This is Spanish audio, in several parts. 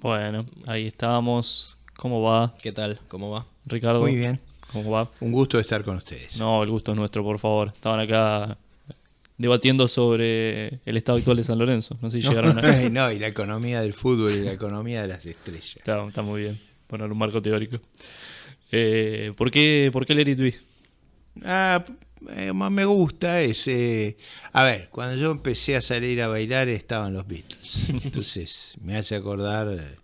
Bueno, ahí estábamos. ¿Cómo va, ¿Qué tal? ¿Cómo va? Ricardo? Muy bien, ¿Cómo va? un gusto estar con ustedes. No, el gusto es nuestro, por favor. Estaban acá debatiendo sobre el estado actual de San Lorenzo. No sé si No, llegaron a... no, y la economía del fútbol y la economía de las estrellas. Está muy bien poner un marco teórico. ¿Por qué Let It Be? Más me gusta a ver, cuando yo empecé a salir a bailar estaban los Beatles. Entonces me hace acordar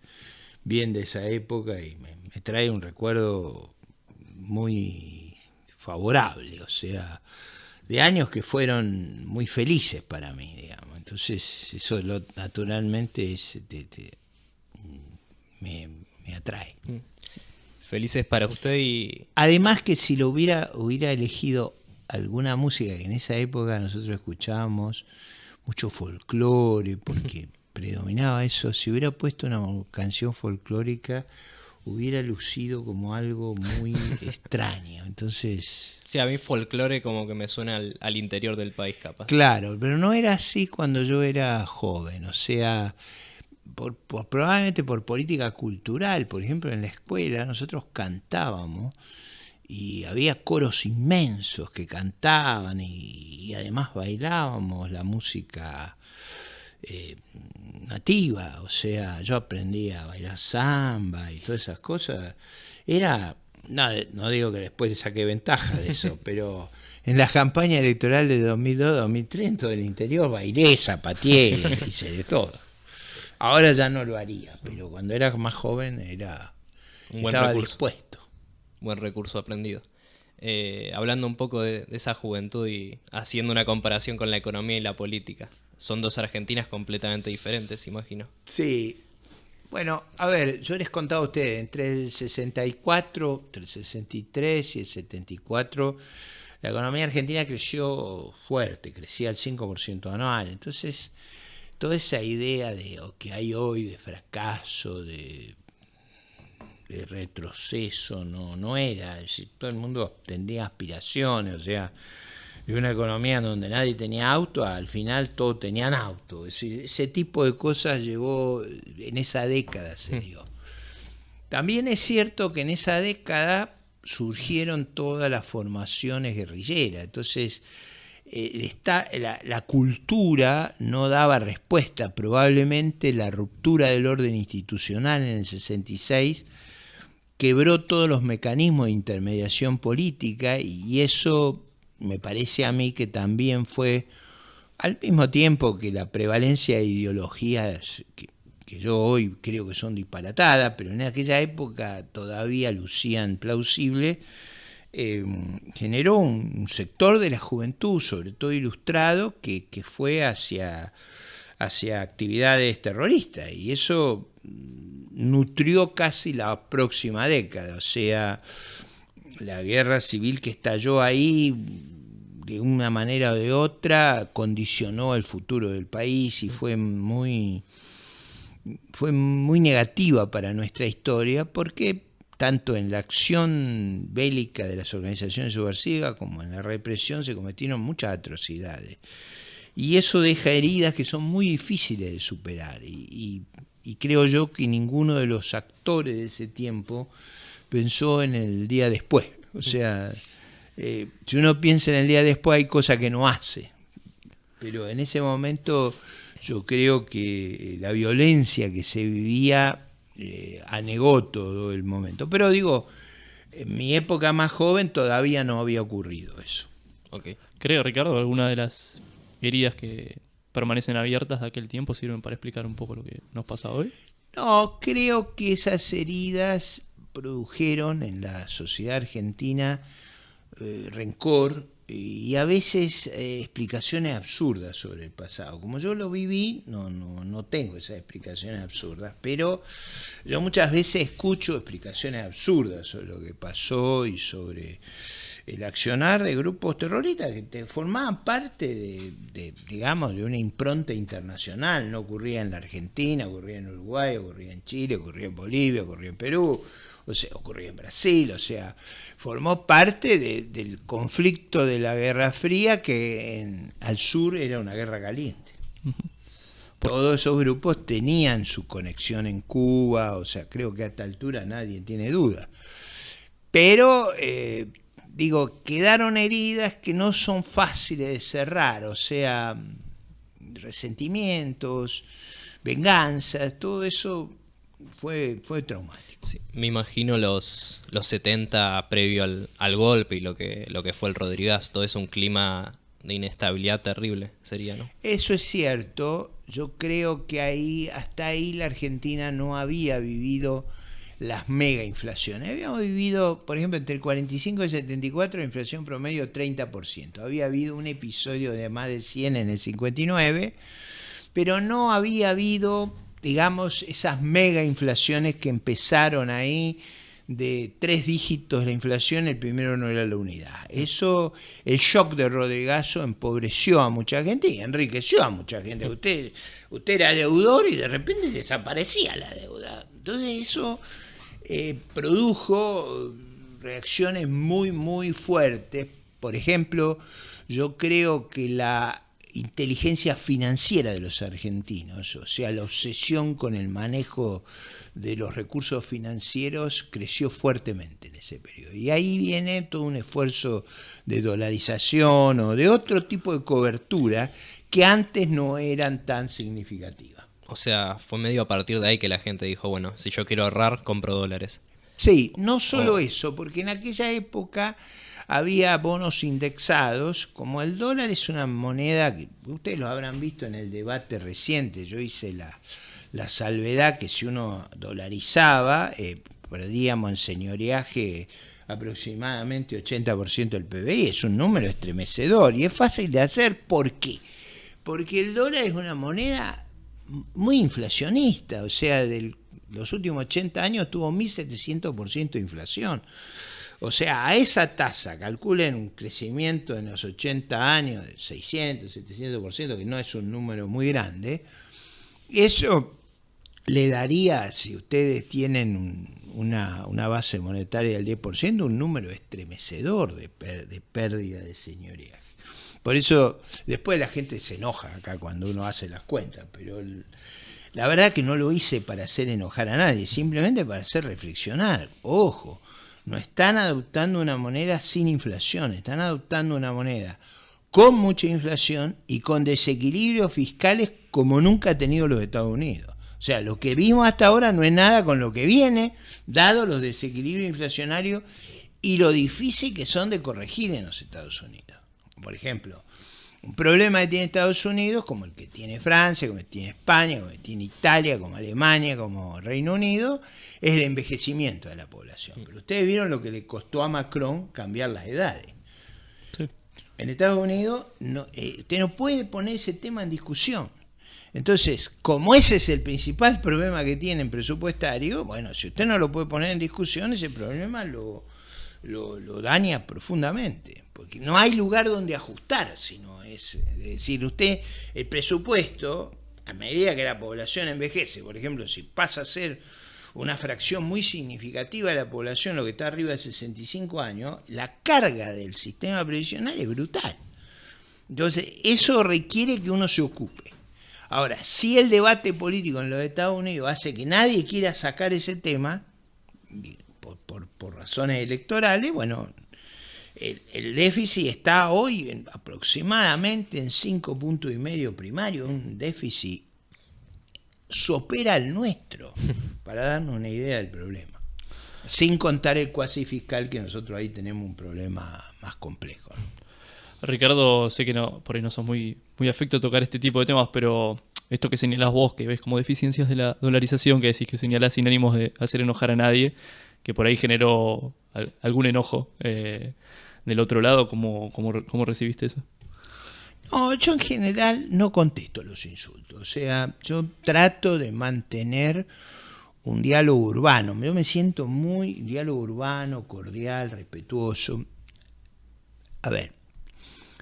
bien de esa época y me trae un recuerdo muy favorable, o sea, de años que fueron muy felices para mí, digamos. Entonces eso naturalmente me atrae. Felices para usted y... Además que si lo hubiera elegido alguna música que en esa época nosotros escuchábamos, mucho folclore, porque predominaba eso, si hubiera puesto una canción folclórica, hubiera lucido como algo muy extraño. Entonces, Sí, a mí folclore como que me suena al interior del país, capaz. claro, pero no era así cuando yo era joven, o sea, probablemente por política cultural, por ejemplo en la escuela nosotros cantábamos y había coros inmensos que cantaban y además bailábamos la música nativa, o sea, yo aprendí a bailar samba y todas esas cosas. Era, no digo que después le saqué ventaja de eso, pero en la campaña electoral de 2002-2003 en todo el interior bailé, zapateé, hice de todo. Ahora ya no lo haría, pero cuando era más joven Un buen estaba recurso. dispuesto. Buen recurso aprendido. Hablando un poco de esa juventud y haciendo una comparación con la economía y la política. Son dos Argentinas completamente diferentes, imagino. Sí, bueno, a ver, yo les contaba a ustedes, entre el 64, entre el 63 y el 74, la economía argentina creció fuerte, crecía al 5% anual. Entonces, toda esa idea de que hay hoy de fracaso, de retroceso, no era. Es decir, todo el mundo tenía aspiraciones, o sea, de una economía donde nadie tenía auto, al final todos tenían auto. Es decir, ese tipo de cosas llegó en esa década, se dio. También es cierto que en esa década surgieron todas las formaciones guerrilleras, entonces la cultura no daba respuesta. Probablemente la ruptura del orden institucional en el 66 quebró todos los mecanismos de intermediación política y eso me parece a mí que también fue, al mismo tiempo que la prevalencia de ideologías que yo hoy creo que son disparatadas, pero en aquella época todavía lucían plausibles, generó un sector de la juventud, sobre todo ilustrado, que fue hacia actividades terroristas y eso nutrió casi la próxima década, o sea, la guerra civil que estalló ahí de una manera o de otra condicionó el futuro del país y fue muy negativa para nuestra historia porque tanto en la acción bélica de las organizaciones subversivas como en la represión se cometieron muchas atrocidades. Y eso deja heridas que son muy difíciles de superar. Y creo yo que ninguno de los actores de ese tiempo pensó en el día después. O sea, si uno piensa en el día después hay cosas que no hace. Pero en ese momento yo creo que la violencia que se vivía anegó todo el momento. Pero digo, en mi época más joven todavía no había ocurrido eso. Ok. Creo, Ricardo, alguna de las heridas que permanecen abiertas de aquel tiempo sirven para explicar un poco lo que nos pasa hoy. No, creo que esas heridas produjeron en la sociedad argentina rencor y a veces explicaciones absurdas sobre el pasado. Como yo lo viví, no tengo esas explicaciones absurdas, pero yo muchas veces escucho explicaciones absurdas sobre lo que pasó y sobre el accionar de grupos terroristas que formaban parte digamos, de una impronta internacional. No ocurría en la Argentina, ocurría en Uruguay, ocurría en Chile, ocurría en Bolivia, ocurría en Perú, o sea, ocurría en Brasil, o sea, formó parte del conflicto de la Guerra Fría que al sur era una guerra caliente. todos esos grupos tenían su conexión en Cuba, o sea, creo que a esta altura nadie tiene duda. Pero, digo, quedaron heridas que no son fáciles de cerrar, o sea, resentimientos, venganzas, todo eso fue traumático. Sí, me imagino los 70 previo al golpe y lo que fue el Rodriguaz, todo es un clima de inestabilidad terrible, sería, ¿no? Eso es cierto, yo creo que hasta ahí la Argentina no había vivido las mega inflaciones. Habíamos vivido, por ejemplo, entre el 45 y el 74, la inflación promedio 30%. Había habido un episodio de más de 100 en el 59, pero no había habido, digamos, esas mega inflaciones que empezaron ahí de 3 dígitos la inflación, el primero no era la unidad. Eso, el shock de Rodrigazo empobreció a mucha gente y enriqueció a mucha gente. Usted era deudor y de repente desaparecía la deuda. Entonces eso produjo reacciones muy, muy fuertes. Por ejemplo, yo creo que la inteligencia financiera de los argentinos, o sea, la obsesión con el manejo de los recursos financieros creció fuertemente en ese periodo. Y ahí viene todo un esfuerzo de dolarización o de otro tipo de cobertura que antes no eran tan significativas. O sea, fue medio a partir de ahí que la gente dijo, bueno, si yo quiero ahorrar, compro dólares. Sí, no solo eso, porque en aquella época había bonos indexados, como el dólar es una moneda que ustedes lo habrán visto en el debate reciente. Yo hice la salvedad que si uno dolarizaba, perdíamos en señoreaje aproximadamente 80% del PBI. Es un número estremecedor y es fácil de hacer. ¿Por qué? Porque el dólar es una moneda muy inflacionista, o sea, los últimos 80 años tuvo 1.700% de inflación. O sea, a esa tasa, calculen un crecimiento en los 80 años de 600, 700%, que no es un número muy grande. Eso le daría, si ustedes tienen una base monetaria del 10%, un número estremecedor de pérdida de señoría. Por eso después la gente se enoja acá cuando uno hace las cuentas, pero la verdad que no lo hice para hacer enojar a nadie, simplemente para hacer reflexionar. Ojo, no están adoptando una moneda sin inflación, están adoptando una moneda con mucha inflación y con desequilibrios fiscales como nunca ha tenido los Estados Unidos. O sea, lo que vimos hasta ahora no es nada con lo que viene, dado los desequilibrios inflacionarios y lo difícil que son de corregir en los Estados Unidos. Por ejemplo, un problema que tiene Estados Unidos, como el que tiene Francia, como el que tiene España, como el que tiene Italia, como Alemania, como Reino Unido, es el envejecimiento de la población. Pero ustedes vieron lo que le costó a Macron cambiar las edades. Sí. En Estados Unidos usted no puede poner ese tema en discusión. Entonces, como ese es el principal problema que tienen presupuestario, bueno, si usted no lo puede poner en discusión, ese problema lo daña profundamente. Porque no hay lugar donde ajustar, sino es decir, el presupuesto, a medida que la población envejece, por ejemplo, si pasa a ser una fracción muy significativa de la población, lo que está arriba de 65 años, la carga del sistema previsional es brutal. Entonces, eso requiere que uno se ocupe. Ahora, si el debate político en los Estados Unidos hace que nadie quiera sacar ese tema, por razones electorales, bueno, el déficit está hoy aproximadamente en 5,5 puntos primarios, un déficit supera el nuestro, para darnos una idea del problema. Sin contar el cuasi fiscal, que nosotros ahí tenemos un problema más complejo, ¿no? Ricardo, sé que por ahí no sos muy afecto a tocar este tipo de temas, pero esto que señalás vos, que ves como deficiencias de la dolarización, que decís que señalás sin ánimos de hacer enojar a nadie, que por ahí generó algún enojo del otro lado, ¿cómo recibiste eso? No, yo en general no contesto los insultos, o sea, yo trato de mantener un diálogo urbano, yo me siento diálogo urbano, cordial, respetuoso. A ver,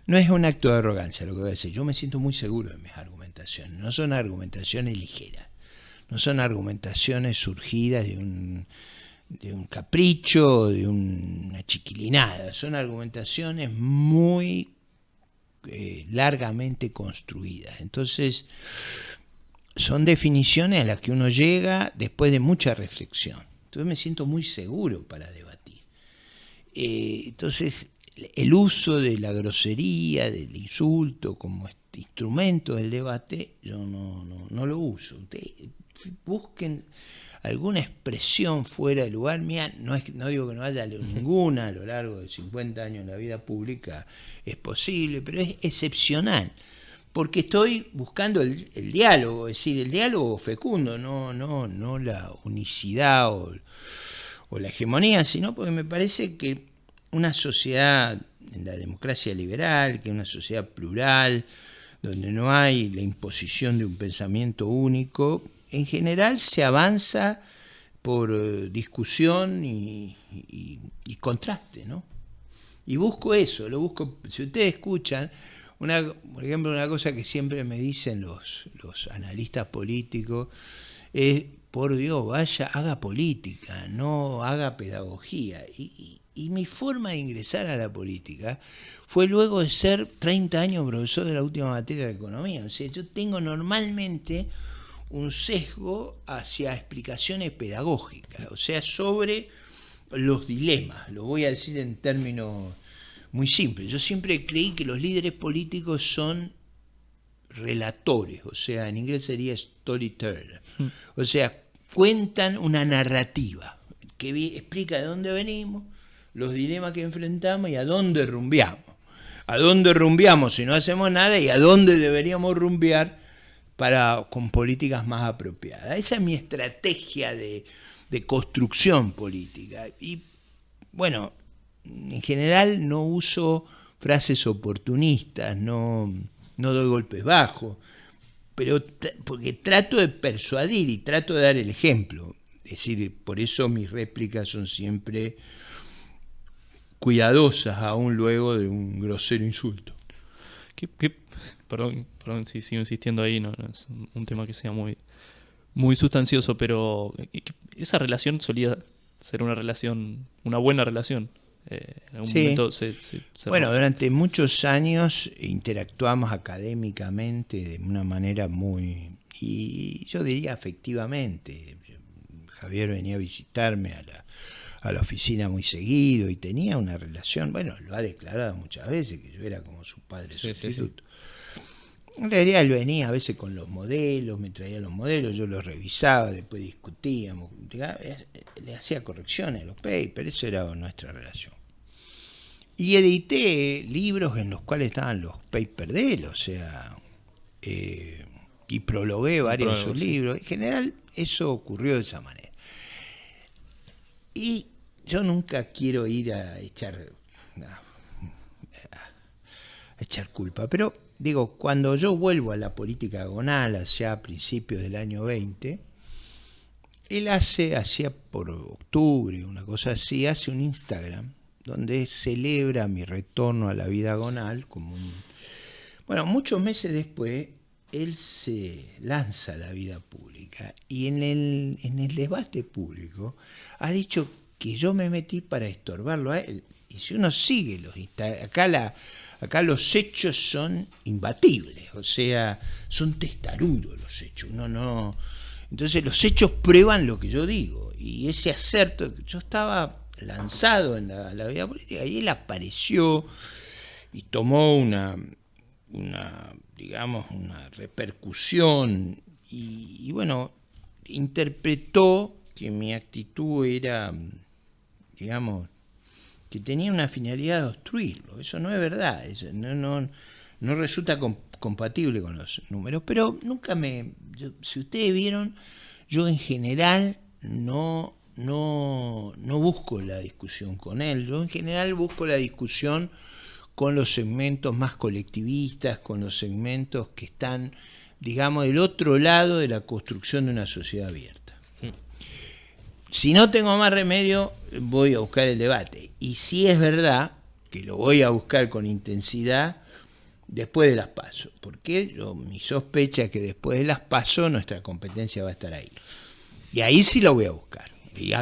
no es un acto de arrogancia lo que voy a decir, yo me siento muy seguro de mis argumentaciones, no son argumentaciones ligeras, no son argumentaciones surgidas de un capricho, de una chiquilinada, son argumentaciones muy largamente construidas. Entonces, son definiciones a las que uno llega después de mucha reflexión. Entonces me siento muy seguro para debatir. Entonces, el uso de la grosería, del insulto como instrumento del debate, yo no lo uso. Ustedes busquen alguna expresión fuera de lugar. Mía, no digo que no haya ninguna a lo largo de 50 años en la vida pública, es posible, pero es excepcional. Porque estoy buscando el diálogo, es decir, el diálogo fecundo, no la unicidad o la hegemonía, sino porque me parece que una sociedad, en la democracia liberal, que es una sociedad plural, donde no hay la imposición de un pensamiento único, en general se avanza por discusión y contraste, ¿no? Y busco eso, lo busco. Si ustedes escuchan, por ejemplo, una cosa que siempre me dicen los analistas políticos es, por Dios, vaya, haga política, no haga pedagogía. Y mi forma de ingresar a la política fue luego de ser 30 años profesor de la última materia de economía. O sea, yo tengo normalmente un sesgo hacia explicaciones pedagógicas, o sea, sobre los dilemas. Lo voy a decir en términos muy simples. Yo siempre creí que los líderes políticos son relatores, o sea, en inglés sería storyteller. O sea, cuentan una narrativa que explica de dónde venimos, los dilemas que enfrentamos y a dónde rumbeamos. A dónde rumbeamos si no hacemos nada y a dónde deberíamos rumbear con políticas más apropiadas. Esa es mi estrategia de construcción política. Y bueno, en general no uso frases oportunistas, no doy golpes bajos, pero porque trato de persuadir y trato de dar el ejemplo. Es decir, por eso mis réplicas son siempre cuidadosas, aún luego de un grosero insulto. Perdón si sigo insistiendo ahí, no es un tema que sea muy, muy sustancioso, pero esa relación solía ser una buena relación. En algún momento se bueno, durante muchos años interactuamos académicamente de una manera muy, y yo diría afectivamente. Javier venía a visitarme a la oficina muy seguido y tenía una relación, bueno, lo ha declarado muchas veces, que yo era como su padre sustituto. En realidad él venía a veces con los modelos, me traía los modelos, yo los revisaba, después discutíamos, le hacía correcciones a los papers, eso era nuestra relación. Y edité libros en los cuales estaban los papers de él, o sea, y prologué varios de sus libros. En general eso ocurrió de esa manera. Y yo nunca quiero ir a echar culpa, pero digo, cuando yo vuelvo a la política agonal, hacia principios del año 20, él hacía por octubre, una cosa así, hace un Instagram donde celebra mi retorno a la vida agonal. Bueno, muchos meses después, él se lanza a la vida pública y en el debate público ha dicho que yo me metí para estorbarlo a él. Y si uno sigue acá los hechos son imbatibles, o sea, son testarudos los hechos. Entonces los hechos prueban lo que yo digo. Y ese acerto, yo estaba lanzado en la vida política y él apareció y tomó una repercusión y bueno, interpretó que mi actitud era, digamos, que tenía una finalidad de obstruirlo. Eso no es verdad, eso no resulta compatible con los números, pero nunca si ustedes vieron, yo en general no busco la discusión con él, yo en general busco la discusión con los segmentos más colectivistas, con los segmentos que están, digamos, del otro lado de la construcción de una sociedad abierta. Si no tengo más remedio, voy a buscar el debate. Y si es verdad que lo voy a buscar con intensidad después de las PASO, porque mi sospecha es que después de las PASO nuestra competencia va a estar ahí. Y ahí sí lo voy a buscar. Y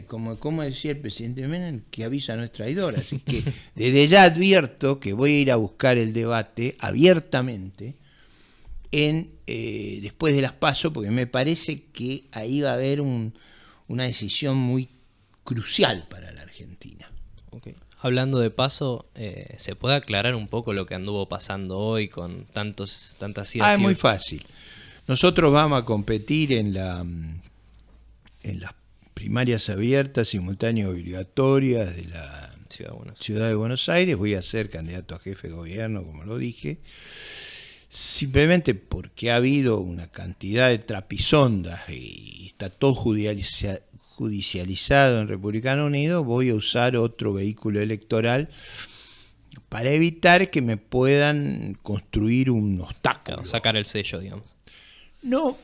como decía el presidente Menem, que avisa no es traidor. Así que desde ya advierto que voy a ir a buscar el debate abiertamente después de las PASO, porque me parece que ahí va a haber una decisión muy crucial para la Argentina. Okay. Hablando de paso, ¿se puede aclarar un poco lo que anduvo pasando hoy con tantas idas? Es muy fácil. Nosotros vamos a competir en las primarias abiertas, simultáneas y obligatorias de la Ciudad de Buenos Aires. Voy a ser candidato a jefe de gobierno, como lo dije, simplemente porque ha habido una cantidad de trapisondas y está todo judicializado en Republicano Unido. Voy a usar otro vehículo electoral para evitar que me puedan construir un obstáculo. Claro, sacar el sello, digamos. No,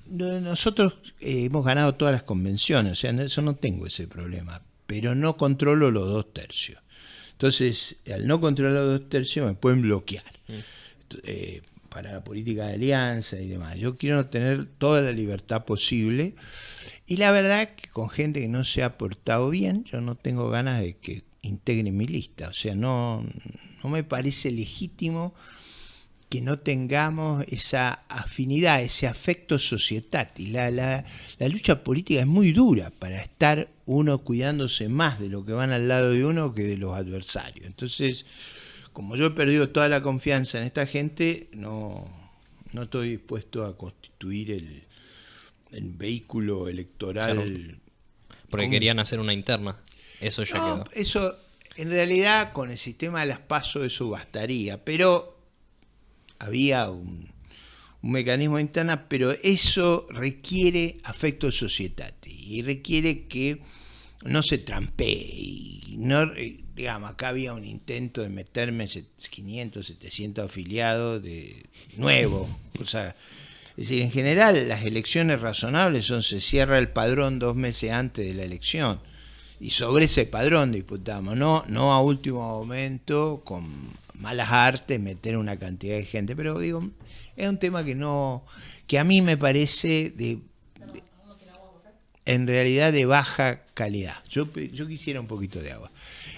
nosotros hemos ganado todas las convenciones, o sea, eso no tengo ese problema, pero no controlo los 2/3. Entonces, al no controlar los 2/3 me pueden bloquear para la política de alianza y demás. Yo quiero tener toda la libertad posible, y la verdad que con gente que no se ha portado bien, yo no tengo ganas de que integren mi lista. O sea, no me parece legítimo que no tengamos esa afinidad, ese afecto societati. La lucha política es muy dura para estar uno cuidándose más de lo que van al lado de uno que de los adversarios. Entonces, como yo he perdido toda la confianza en esta gente, no estoy dispuesto a constituir el vehículo electoral. Claro, porque querían hacer una interna. Eso ya quedó. Eso, en realidad, con el sistema de las PASO eso bastaría, pero había un mecanismo interna, pero eso requiere afecto societati y requiere que no se trampee. Y no, digamos, acá había un intento de meterme 500, 700 afiliados de nuevo. O sea, es decir, en general las elecciones razonables se cierra el padrón 2 meses antes de la elección. Y sobre ese padrón disputamos, no a último momento con malas artes meter una cantidad de gente, pero digo, es un tema que a mí me parece en realidad de baja calidad. Yo quisiera un poquito de agua,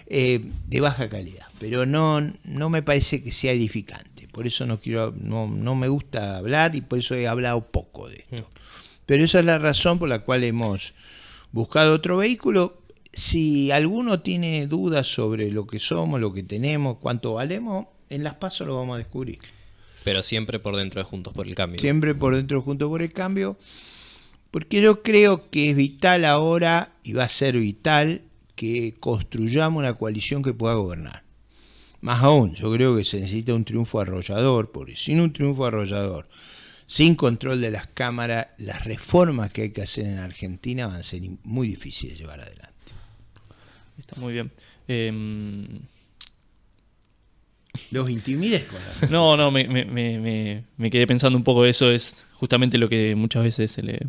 de baja calidad, pero no me parece que sea edificante. Por eso no me gusta hablar y por eso he hablado poco de esto. Pero esa es la razón por la cual hemos buscado otro vehículo. Si alguno tiene dudas sobre lo que somos, lo que tenemos, cuánto valemos, en las PASO lo vamos a descubrir. Pero siempre por dentro de Juntos por el Cambio. Siempre por dentro de Juntos por el Cambio, porque yo creo que es vital ahora, y va a ser vital, que construyamos una coalición que pueda gobernar. Más aún, yo creo que se necesita un triunfo arrollador, porque sin un triunfo arrollador, sin control de las cámaras, las reformas que hay que hacer en Argentina van a ser muy difíciles de llevar adelante. Está muy bien. ¿Los intimides con la... No, me quedé pensando un poco. Eso es justamente lo que muchas veces se le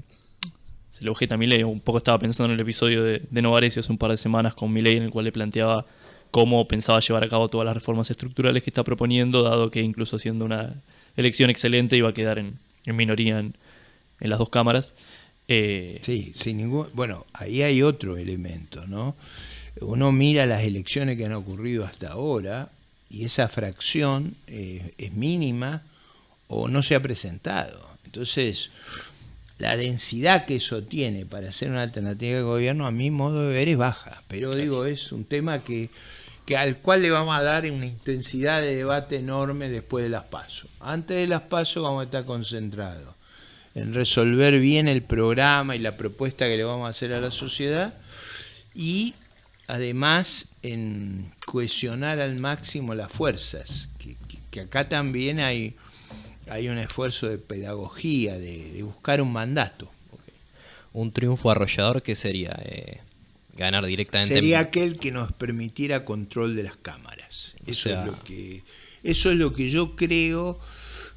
objeta a Milei. Un poco estaba pensando en el episodio de Novarecio hace un par de semanas con Milei, en el cual le planteaba cómo pensaba llevar a cabo todas las reformas estructurales que está proponiendo, dado que incluso siendo una elección excelente iba a quedar en minoría en las 2 cámaras. Sí, sin ningún... Bueno, ahí hay otro elemento, ¿no? Uno mira las elecciones que han ocurrido hasta ahora y esa fracción es mínima o no se ha presentado. Entonces, la densidad que eso tiene para hacer una alternativa de gobierno, a mi modo de ver, es baja. Pero digo, es un tema que al cual le vamos a dar una intensidad de debate enorme después de las PASO. Antes de las PASO vamos a estar concentrados en resolver bien el programa y la propuesta que le vamos a hacer a la sociedad, y además en cohesionar al máximo las fuerzas, que acá también hay un esfuerzo de pedagogía, de buscar un mandato. Okay. Un triunfo arrollador, ¿qué sería? Ganar directamente. Sería aquel que nos permitiera control de las cámaras. Eso es lo que yo creo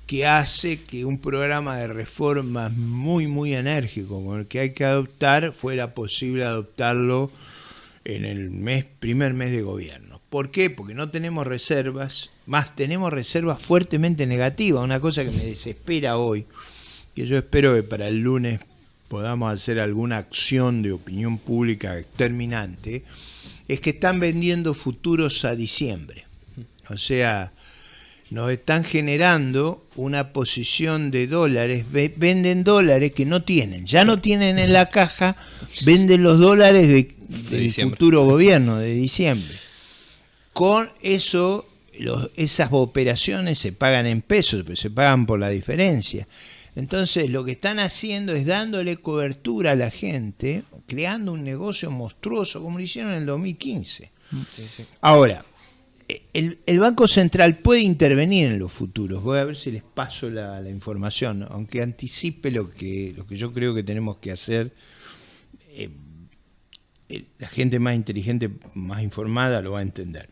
que hace que un programa de reformas muy, muy enérgico como el que hay que adoptar fuera posible adoptarlo en el primer mes de gobierno. ¿Por qué? Porque no tenemos reservas, más tenemos reservas fuertemente negativas, una cosa que me desespera hoy, que yo espero que para el lunes podamos hacer alguna acción de opinión pública determinante, es que están vendiendo futuros a diciembre. O sea, nos están generando una posición de dólares, venden dólares que no tienen, ya no tienen en la caja, venden los dólares del futuro gobierno de diciembre. Con eso, esas operaciones se pagan en pesos, pero se pagan por la diferencia. Entonces lo que están haciendo es dándole cobertura a la gente, creando un negocio monstruoso como lo hicieron en el 2015. Sí, sí. Ahora, el Banco Central puede intervenir en los futuros. Voy a ver si les paso la información, aunque anticipe lo que yo creo que tenemos que hacer. La gente más inteligente, más informada lo va a entender.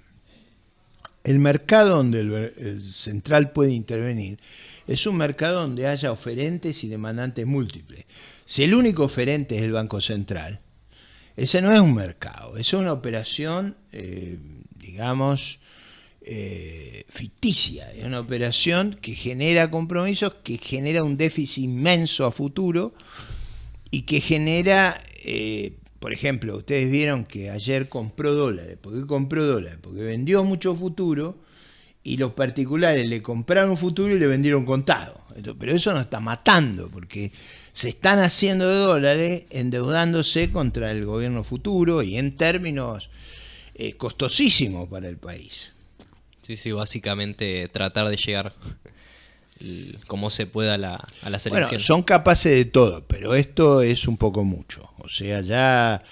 El mercado donde el central puede intervenir es un mercado donde haya oferentes y demandantes múltiples. Si el único oferente es el Banco Central, ese no es un mercado, es una operación, digamos, ficticia, es una operación que genera compromisos, que genera un déficit inmenso a futuro y que genera, por ejemplo, ustedes vieron que ayer compró dólares. ¿Por qué compró dólares? Porque vendió mucho futuro y los particulares le compraron futuro y le vendieron contado. Pero eso nos está matando porque se están haciendo de dólares endeudándose contra el gobierno futuro y en términos costosísimos para el país. Sí, sí, básicamente tratar de llegar como se pueda a las elecciones. Bueno, son capaces de todo, pero esto es un poco mucho. O sea, ya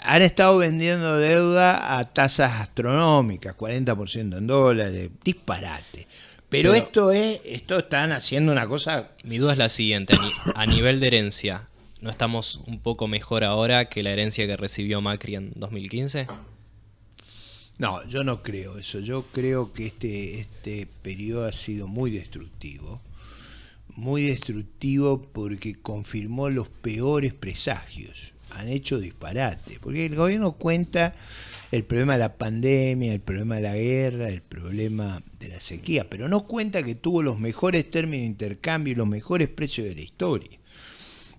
han estado vendiendo deuda a tasas astronómicas, 40% en dólares, disparate. Pero esto están haciendo una cosa... Mi duda es la siguiente, a nivel de herencia, ¿no estamos un poco mejor ahora que la herencia que recibió Macri en 2015? No, yo no creo eso. Yo creo que este periodo ha sido muy destructivo porque confirmó los peores presagios. Han hecho disparate, porque el gobierno cuenta el problema de la pandemia, el problema de la guerra, el problema de la sequía, pero no cuenta que tuvo los mejores términos de intercambio y los mejores precios de la historia.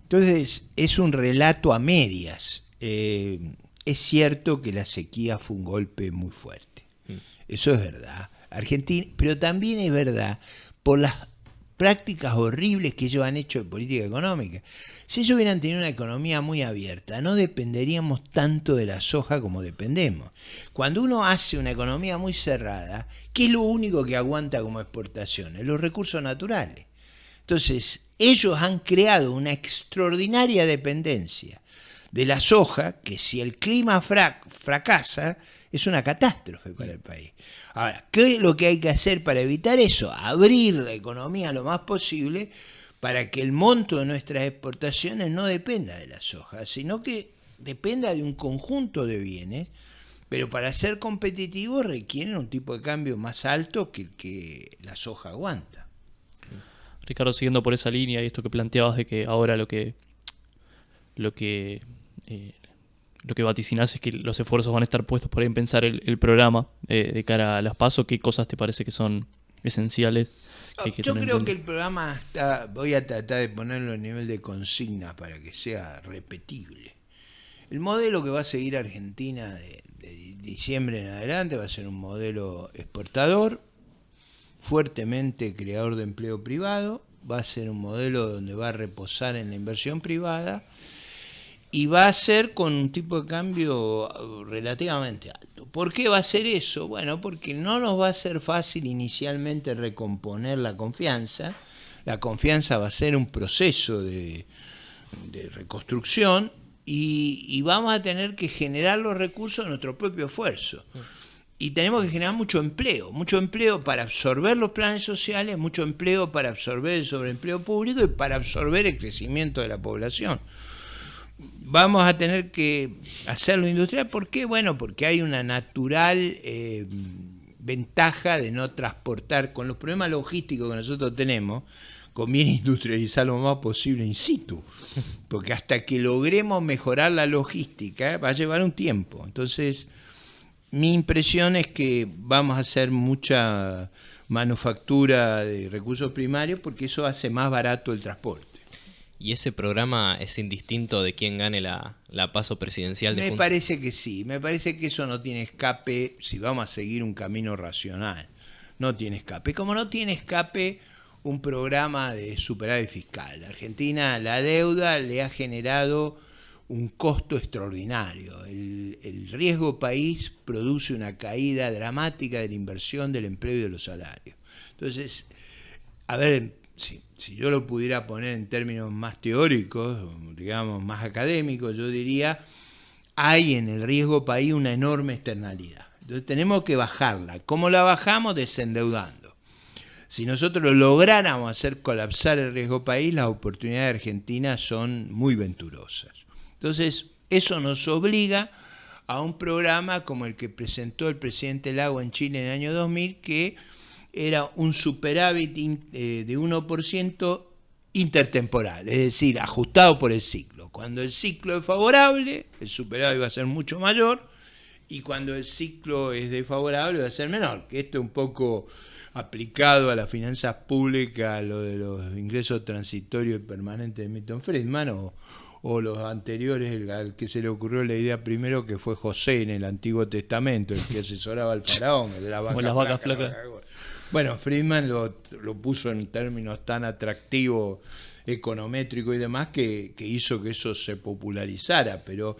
Entonces, es un relato a medias. Es cierto que la sequía fue un golpe muy fuerte. Eso es verdad. Argentina, pero también es verdad por las prácticas horribles que ellos han hecho de política económica. Si ellos hubieran tenido una economía muy abierta, no dependeríamos tanto de la soja como dependemos. Cuando uno hace una economía muy cerrada, ¿qué es lo único que aguanta como exportaciones? Los recursos naturales. Entonces, ellos han creado una extraordinaria dependencia de la soja, que si el clima fracasa, es una catástrofe para el país. Ahora, ¿qué es lo que hay que hacer para evitar eso? Abrir la economía lo más posible para que el monto de nuestras exportaciones no dependa de la soja, sino que dependa de un conjunto de bienes, pero para ser competitivos requieren un tipo de cambio más alto que el que la soja aguanta. Ricardo, siguiendo por esa línea y esto que planteabas de que ahora lo que vaticinas es que los esfuerzos van a estar puestos por ahí en pensar el programa de cara a las PASO. ¿Qué cosas te parece que son esenciales? Yo creo que el programa voy a tratar de ponerlo a nivel de consignas para que sea repetible. El modelo que va a seguir Argentina de diciembre en adelante va a ser un modelo exportador, fuertemente creador de empleo privado, va a ser un modelo donde va a reposar en la inversión privada y va a ser con un tipo de cambio relativamente alto. ¿Por qué va a ser eso? Bueno, porque no nos va a ser fácil inicialmente recomponer la confianza. La confianza va a ser un proceso de reconstrucción y vamos a tener que generar los recursos de nuestro propio esfuerzo. Y tenemos que generar mucho empleo para absorber los planes sociales, mucho empleo para absorber el sobreempleo público y para absorber el crecimiento de la población. Vamos a tener que hacerlo industrial. ¿Por qué? Bueno, porque hay una natural ventaja de no transportar. Con los problemas logísticos que nosotros tenemos, conviene industrializar lo más posible in situ, porque hasta que logremos mejorar la logística va a llevar un tiempo. Entonces, mi impresión es que vamos a hacer mucha manufactura de recursos primarios porque eso hace más barato el transporte. ¿Y ese programa es indistinto de quién gane la PASO presidencial? Me parece que sí, me parece que eso no tiene escape si vamos a seguir un camino racional. no tiene escape. Como no tiene escape un programa de superávit fiscal. Argentina, la deuda le ha generado un costo extraordinario. El riesgo país produce una caída dramática de la inversión, del empleo y de los salarios. Entonces, a ver, si yo lo pudiera poner en términos más teóricos, digamos más académicos, yo diría, hay en el riesgo país una enorme externalidad. Entonces tenemos que bajarla. ¿Cómo la bajamos? Desendeudando. Si nosotros lográramos hacer colapsar el riesgo país, las oportunidades de Argentina son muy venturosas. Entonces, eso nos obliga a un programa como el que presentó el presidente Lago en Chile en el año 2000, que era un superávit de 1% intertemporal, es decir, ajustado por el ciclo. Cuando el ciclo es favorable, el superávit va a ser mucho mayor, y cuando el ciclo es desfavorable va a ser menor, que esto es un poco aplicado a las finanzas públicas, lo de los ingresos transitorios y permanentes de Milton Friedman, o los anteriores, al que se le ocurrió la idea primero, que fue José en el Antiguo Testamento, el que asesoraba al faraón, el de la vaca flaca. Bueno, Friedman lo puso en términos tan atractivos, econométricos y demás, que hizo que eso se popularizara, pero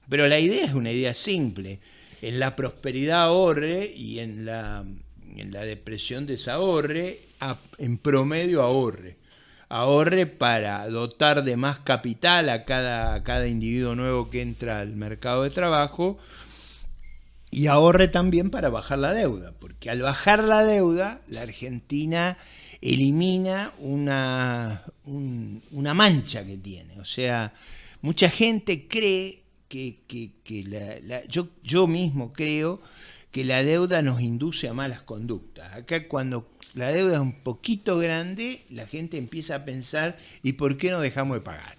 la idea es una idea simple. En la prosperidad ahorre y en la depresión desahorre, en promedio ahorre para dotar de más capital a cada individuo nuevo que entra al mercado de trabajo, y ahorre también para bajar la deuda, porque al bajar la deuda, la Argentina elimina una mancha que tiene. O sea, mucha gente cree yo mismo creo que la deuda nos induce a malas conductas. Acá, cuando la deuda es un poquito grande, la gente empieza a pensar, ¿y por qué no dejamos de pagar?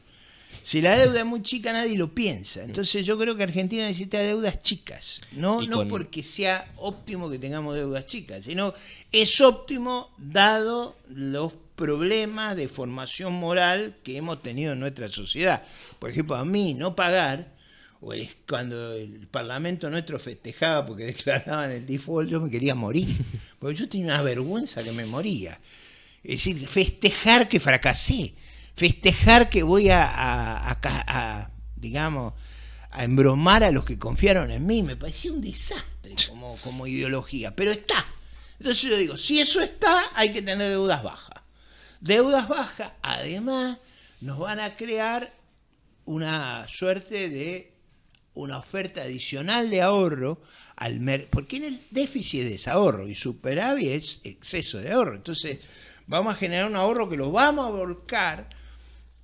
Si la deuda es muy chica, nadie lo piensa. Entonces yo creo que Argentina necesita deudas chicas. No porque sea óptimo que tengamos deudas chicas, sino es óptimo dado los problemas de formación moral que hemos tenido en nuestra sociedad. Por ejemplo, a mí no pagar, cuando el Parlamento nuestro festejaba porque declaraban el default, yo me quería morir, porque yo tenía una vergüenza que me moría. Es decir, festejar que fracasé, festejar que voy digamos, a embromar a los que confiaron en mí, me parecía un desastre como ideología, pero está. Entonces yo digo, si eso está, hay que tener deudas bajas. Deudas bajas, además, nos van a crear una suerte de una oferta adicional de ahorro porque en el déficit es desahorro y superávit es exceso de ahorro. Entonces vamos a generar un ahorro que lo vamos a volcar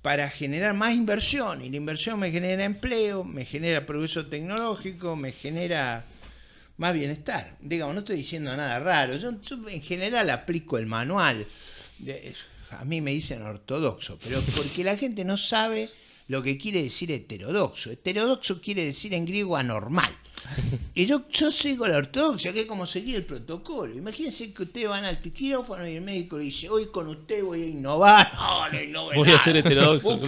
para generar más inversión, y la inversión me genera empleo, me genera progreso tecnológico, me genera más bienestar. Digamos, no estoy diciendo nada raro, yo en general aplico el manual. A mí me dicen ortodoxo, pero porque la gente no sabe lo que quiere decir heterodoxo. Heterodoxo quiere decir en griego anormal. Y yo sigo la ortodoxia, que es como seguir el protocolo. Imagínense que ustedes van al quirófano y el médico le dice, hoy con usted voy a innovar. No innove voy nada. A ser heterodoxo.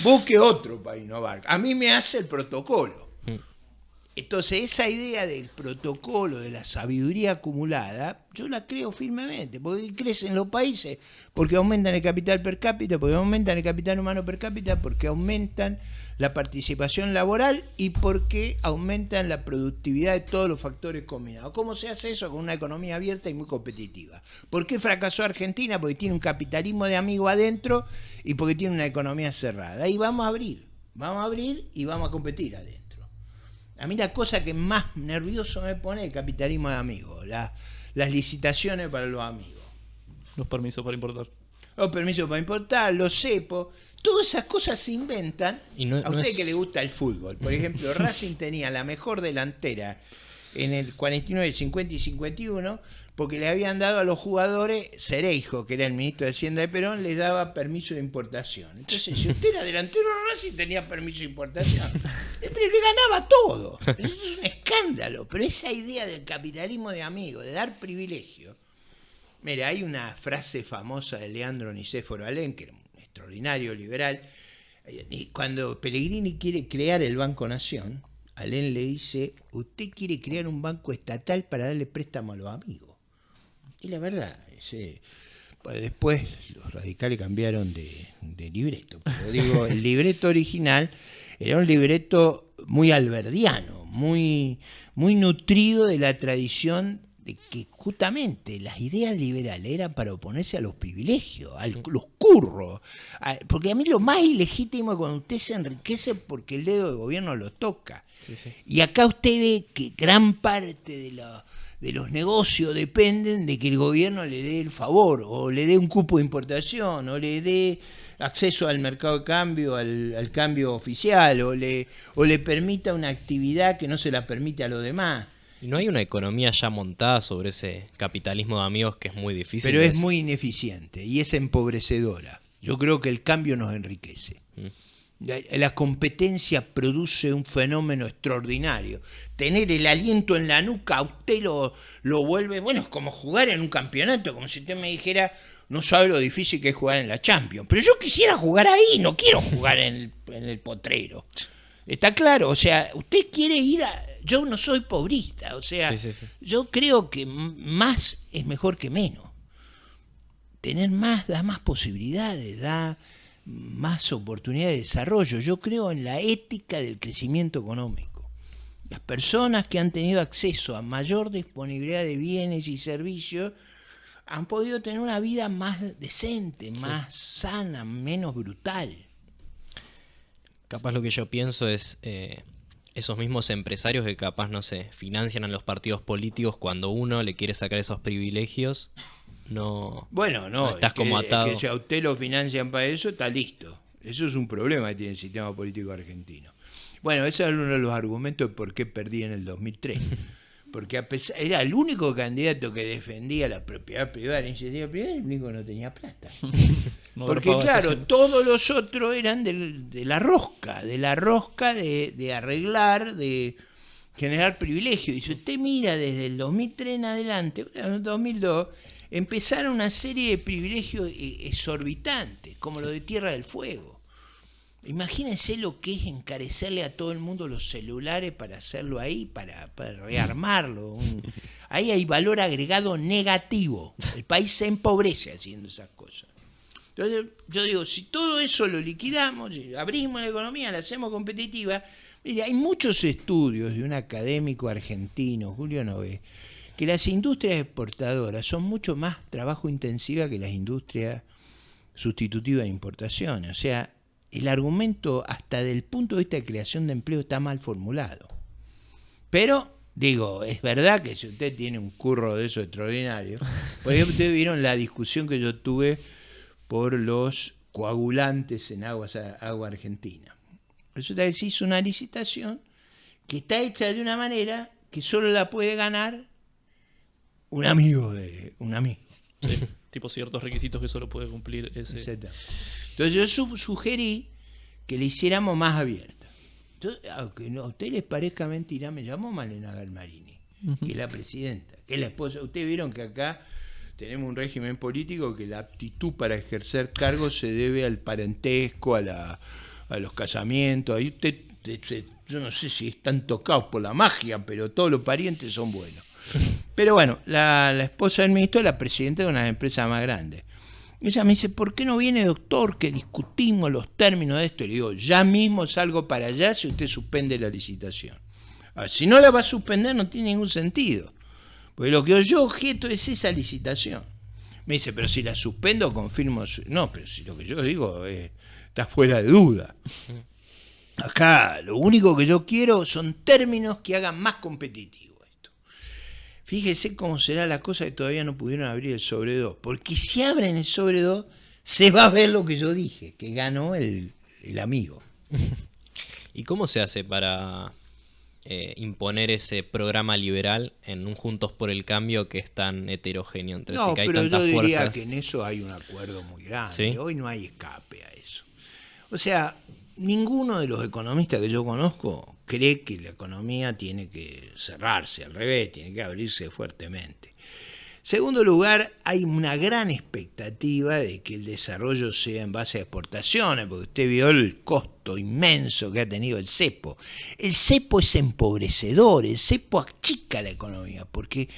Busque otro para innovar. A mí me hace el protocolo. Entonces esa idea del protocolo, de la sabiduría acumulada, yo la creo firmemente, porque crecen los países, porque aumentan el capital per cápita, porque aumentan el capital humano per cápita, porque aumentan la participación laboral y porque aumentan la productividad de todos los factores combinados. ¿Cómo se hace eso? Con una economía abierta y muy competitiva. ¿Por qué fracasó Argentina? Porque tiene un capitalismo de amigo adentro y porque tiene una economía cerrada. Y vamos a abrir y vamos a competir adentro. A mí la cosa que más nervioso me pone es el capitalismo de amigos, las licitaciones para los amigos. Los permisos para importar. Los permisos para importar, los cepos, todas esas cosas se inventan. A usted que le gusta el fútbol, por ejemplo, Racing tenía la mejor delantera en el 49, 50 y 51, porque le habían dado a los jugadores, Cereijo, que era el ministro de Hacienda de Perón, les daba permiso de importación. Entonces, si usted era delantero de Racing, tenía permiso de importación. Pero le ganaba todo. Eso es un escándalo. Pero esa idea del capitalismo de amigos, de dar privilegio. Mira, hay una frase famosa de Leandro Nicéforo Alem, que era un extraordinario liberal, y cuando Pellegrini quiere crear el Banco Nación, Alem le dice, usted quiere crear un banco estatal para darle préstamo a los amigos. Y la verdad, pues después los radicales cambiaron de libreto. Pero digo, el libreto original era un libreto muy alberdiano, muy nutrido de la tradición de que justamente las ideas liberales eran para oponerse a los privilegios, a los curros. Porque a mí lo más ilegítimo es cuando usted se enriquece porque el dedo de gobierno lo toca. Sí, sí. Y acá usted ve que gran parte de los negocios dependen de que el gobierno le dé el favor, o le dé un cupo de importación, o le dé acceso al mercado de cambio, al cambio oficial, o le permita una actividad que no se la permite a los demás. ¿Y no hay una economía ya montada sobre ese capitalismo de amigos que es muy difícil? Pero es muy ineficiente y es empobrecedora. Yo creo que el cambio nos enriquece. La competencia produce un fenómeno extraordinario. Tener el aliento en la nuca a usted lo vuelve... Bueno, es como jugar en un campeonato, como si usted me dijera, no sabe lo difícil que es jugar en la Champions. Pero yo quisiera jugar ahí, no quiero jugar en el potrero. ¿Está claro? O sea, usted quiere ir a... Yo no soy pobrista, o sea, Sí. yo creo que más es mejor que menos. Tener más da más posibilidades, da más oportunidades de desarrollo. Yo creo en la ética del crecimiento económico. Las personas que han tenido acceso a mayor disponibilidad de bienes y servicios han podido tener una vida más decente, más sana, menos brutal. Capaz lo que yo pienso es esos mismos empresarios que capaz, no sé, financian a los partidos políticos cuando uno le quiere sacar esos privilegios. No, Bueno, no, estás como atado. Es que si a usted lo financian para eso, está listo. Eso es un problema que tiene el sistema político argentino. Bueno, ese era uno de los argumentos de por qué perdí en el 2003. Porque era el único candidato que defendía la propiedad privada, la iniciativa privada, el único que no tenía plata. No Porque agrupaba esa claro, gente. todos los otros eran de la rosca de arreglar, de generar privilegios. Y si usted mira desde el 2003 en adelante, en el 2002, empezaron una serie de privilegios exorbitantes, como lo de Tierra del Fuego. Imagínense lo que es encarecerle a todo el mundo los celulares para hacerlo ahí, para rearmarlo. Ahí hay valor agregado negativo. El país se empobrece haciendo esas cosas. Entonces, yo digo, si todo eso lo liquidamos, si abrimos la economía, la hacemos competitiva. Mire, hay muchos estudios de un académico argentino, Julio Nové, que las industrias exportadoras son mucho más trabajo intensiva que las industrias sustitutivas de importaciones. O sea, el argumento hasta del punto de vista de creación de empleo está mal formulado. Pero, digo, es verdad que si usted tiene un curro de eso extraordinario, por ejemplo, ustedes vieron la discusión que yo tuve por los coagulantes en agua argentina. Resulta que se hizo una licitación que está hecha de una manera que solo la puede ganar un amigo de un amigo. Sí, tipo ciertos requisitos que solo puede cumplir ese. Exacto. Entonces yo sugerí que le hiciéramos más abierta. Entonces, aunque no, a usted les parezca mentira, me llamó Malena Galmarini, que es la presidenta, que es la esposa. Ustedes vieron que acá tenemos un régimen político que la aptitud para ejercer cargos se debe al parentesco, a los casamientos. Ahí yo no sé si están tocados por la magia, pero todos los parientes son buenos. Pero bueno, la esposa del ministro es la presidenta de una de las empresas más grandes. Y ella me dice, ¿por qué no viene, doctor, que discutimos los términos de esto? Y le digo, ya mismo salgo para allá si usted suspende la licitación. Si no la va a suspender no tiene ningún sentido. Porque lo que yo objeto es esa licitación. Me dice, pero si la suspendo, confirmo... No, pero si lo que yo digo está fuera de duda. Acá lo único que yo quiero son términos que hagan más competitivo. Fíjese cómo será la cosa que todavía no pudieron abrir el sobre 2. Porque si abren el sobre 2, se va a ver lo que yo dije, que ganó el amigo. ¿Y cómo se hace para imponer ese programa liberal en un Juntos por el Cambio que es tan heterogéneo entre sí, que hay pero tantas yo diría fuerzas? que en eso hay un acuerdo muy grande. ¿Sí? Hoy no hay escape a eso. O sea, ninguno de los economistas que yo conozco cree que la economía tiene que cerrarse, al revés, tiene que abrirse fuertemente. Segundo lugar, hay una gran expectativa de que el desarrollo sea en base a exportaciones, porque usted vio el costo inmenso que ha tenido el cepo. El cepo es empobrecedor, el cepo achica la economía, porque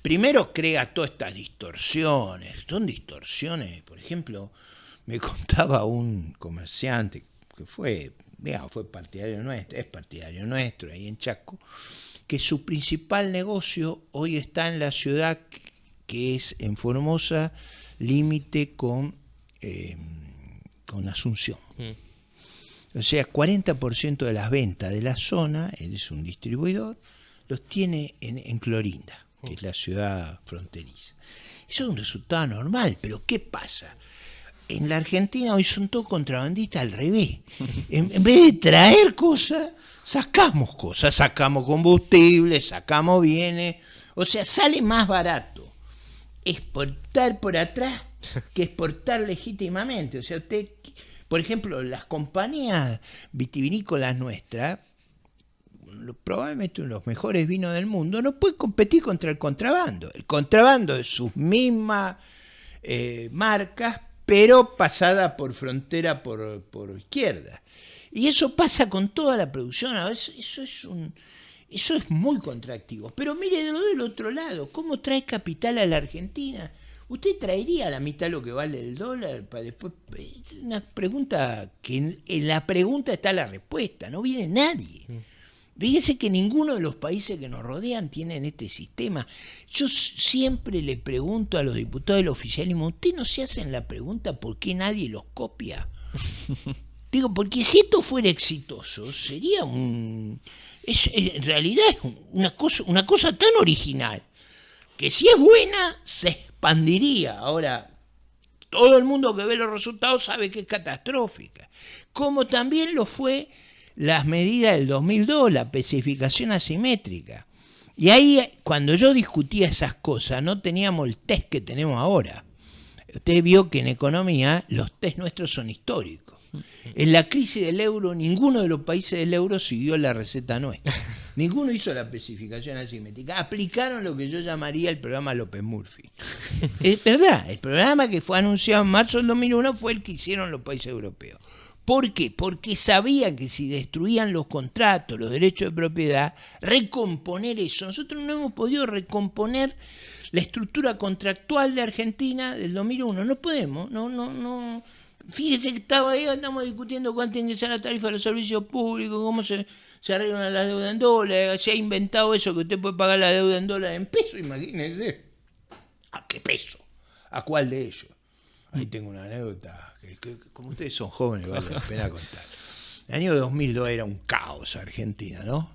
primero crea todas estas distorsiones. Son distorsiones. Por ejemplo, me contaba un comerciante que fue partidario nuestro, es partidario nuestro ahí en Chaco, que su principal negocio hoy está en la ciudad que es en Formosa, límite con Asunción. O sea, 40% de las ventas de la zona, él es un distribuidor, los tiene en Clorinda, que es la ciudad fronteriza. Eso es un resultado normal, pero ¿qué pasa? En la Argentina hoy son todos contrabandistas al revés. En vez de traer cosas, sacamos combustible, sacamos bienes. O sea, sale más barato exportar por atrás que exportar legítimamente. O sea, usted, por ejemplo, las compañías vitivinícolas nuestras, probablemente uno de los mejores vinos del mundo, no pueden competir contra el contrabando. El contrabando de sus mismas marcas, pero pasada por frontera por izquierda. Y eso pasa con toda la producción. Eso es muy contractivo. Pero mírelo del otro lado. ¿Cómo trae capital a la Argentina? ¿Usted traería la mitad de lo que vale el dólar para después? Es una pregunta que en la pregunta está la respuesta. No viene nadie. Fíjese que ninguno de los países que nos rodean tienen este sistema. Yo siempre le pregunto a los diputados del oficialismo, ¿usted no se hacen la pregunta por qué nadie los copia? Digo, porque si esto fuera exitoso, sería en realidad es una cosa tan original, que si es buena, se expandiría. Ahora, todo el mundo que ve los resultados sabe que es catastrófica. Como también lo fue las medidas del 2002, la especificación asimétrica. Y ahí, cuando yo discutía esas cosas, no teníamos el test que tenemos ahora. Usted vio que en economía los test nuestros son históricos. En la crisis del euro, ninguno de los países del euro siguió la receta nuestra. Ninguno hizo la especificación asimétrica. Aplicaron lo que yo llamaría el programa López Murphy. Es verdad, el programa que fue anunciado en marzo del 2001 fue el que hicieron los países europeos. ¿Por qué? Porque sabían que si destruían los contratos, los derechos de propiedad, recomponer eso. Nosotros no hemos podido recomponer la estructura contractual de Argentina del 2001. No podemos, no. Fíjese que estaba ahí, andamos discutiendo cuánto tiene que ser la tarifa de los servicios públicos, cómo se arreglan las deudas en dólares. Se ha inventado eso que usted puede pagar la deuda en dólares en pesos, imagínese. ¿A qué peso? ¿A cuál de ellos? Ahí tengo una anécdota que como ustedes son jóvenes vale la pena contar. El año 2002 era un caos Argentina, ¿no?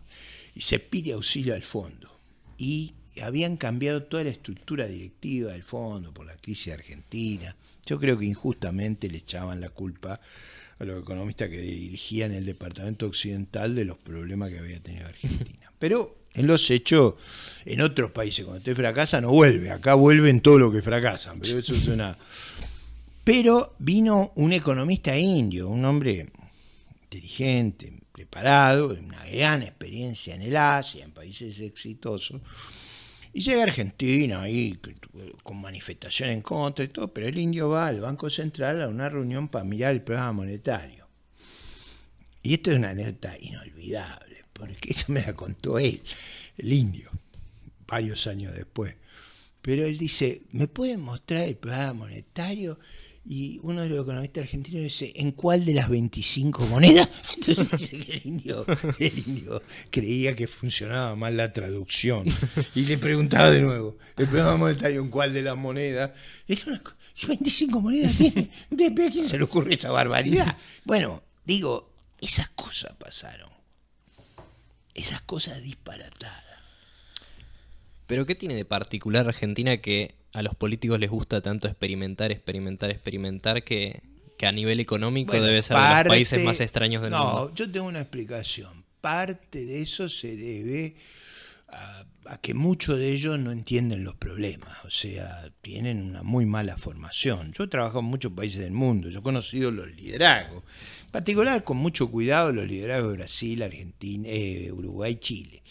Y se pide auxilio al fondo. Y habían cambiado toda la estructura directiva del fondo por la crisis argentina. Yo creo que injustamente le echaban la culpa a los economistas que dirigían el departamento occidental de los problemas que había tenido Argentina. Pero en los hechos, en otros países, cuando usted fracasa no vuelve. Acá vuelven todo lo que fracasan. Pero eso es una... Pero vino un economista indio, un hombre inteligente, preparado, de una gran experiencia en el Asia, en países exitosos, y llega a Argentina ahí con manifestación en contra y todo, pero el indio va al Banco Central a una reunión para mirar el programa monetario. Y esto es una anécdota inolvidable, porque eso me la contó él, el indio, varios años después. Pero él dice, ¿me pueden mostrar el programa monetario? Y uno de los economistas argentinos dice, ¿en cuál de las 25 monedas? Entonces dice que el indio creía que funcionaba mal la traducción. Y le preguntaba de nuevo, ¿el programa monetario en cuál de las monedas? Y 25 monedas tiene. ¿A quién se le ocurre esa barbaridad? Bueno, digo, esas cosas pasaron. Esas cosas disparatadas. ¿Pero qué tiene de particular Argentina que a los políticos les gusta tanto experimentar, que a nivel económico debe ser de los países más extraños del mundo? No, yo tengo una explicación. Parte de eso se debe a que muchos de ellos no entienden los problemas, o sea, tienen una muy mala formación. Yo he trabajado en muchos países del mundo, yo he conocido los liderazgos, en particular con mucho cuidado los liderazgos de Brasil, Argentina, Uruguay, Chile.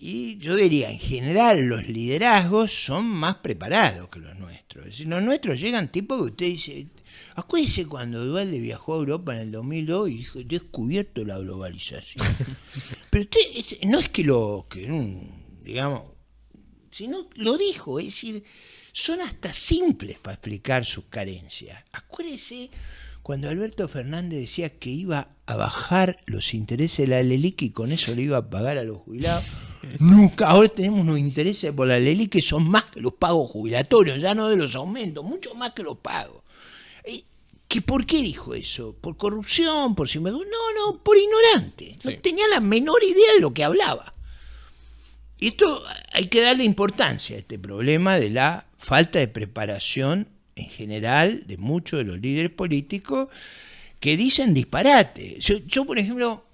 Y yo diría, en general, los liderazgos son más preparados que los nuestros. Es decir, los nuestros llegan tipos que usted dice, acuérdese cuando Duhalde viajó a Europa en el 2002 y dijo, he descubierto la globalización. Pero usted, no es que digamos, Si no, lo dijo, es decir, son hasta simples para explicar sus carencias. Acuérdese cuando Alberto Fernández decía que iba a bajar los intereses de la LELIQ y con eso le iba a pagar a los jubilados. Nunca, ahora tenemos unos intereses por la LELIQ que son más que los pagos jubilatorios, ya no de los aumentos, mucho más que los pagos. ¿Por qué dijo eso? ¿Por corrupción? ¿Por sinvergüenza? No, por ignorante. No tenía la menor idea de lo que hablaba. Y esto hay que darle importancia a este problema de la falta de preparación en general de muchos de los líderes políticos que dicen disparate. Yo, por ejemplo,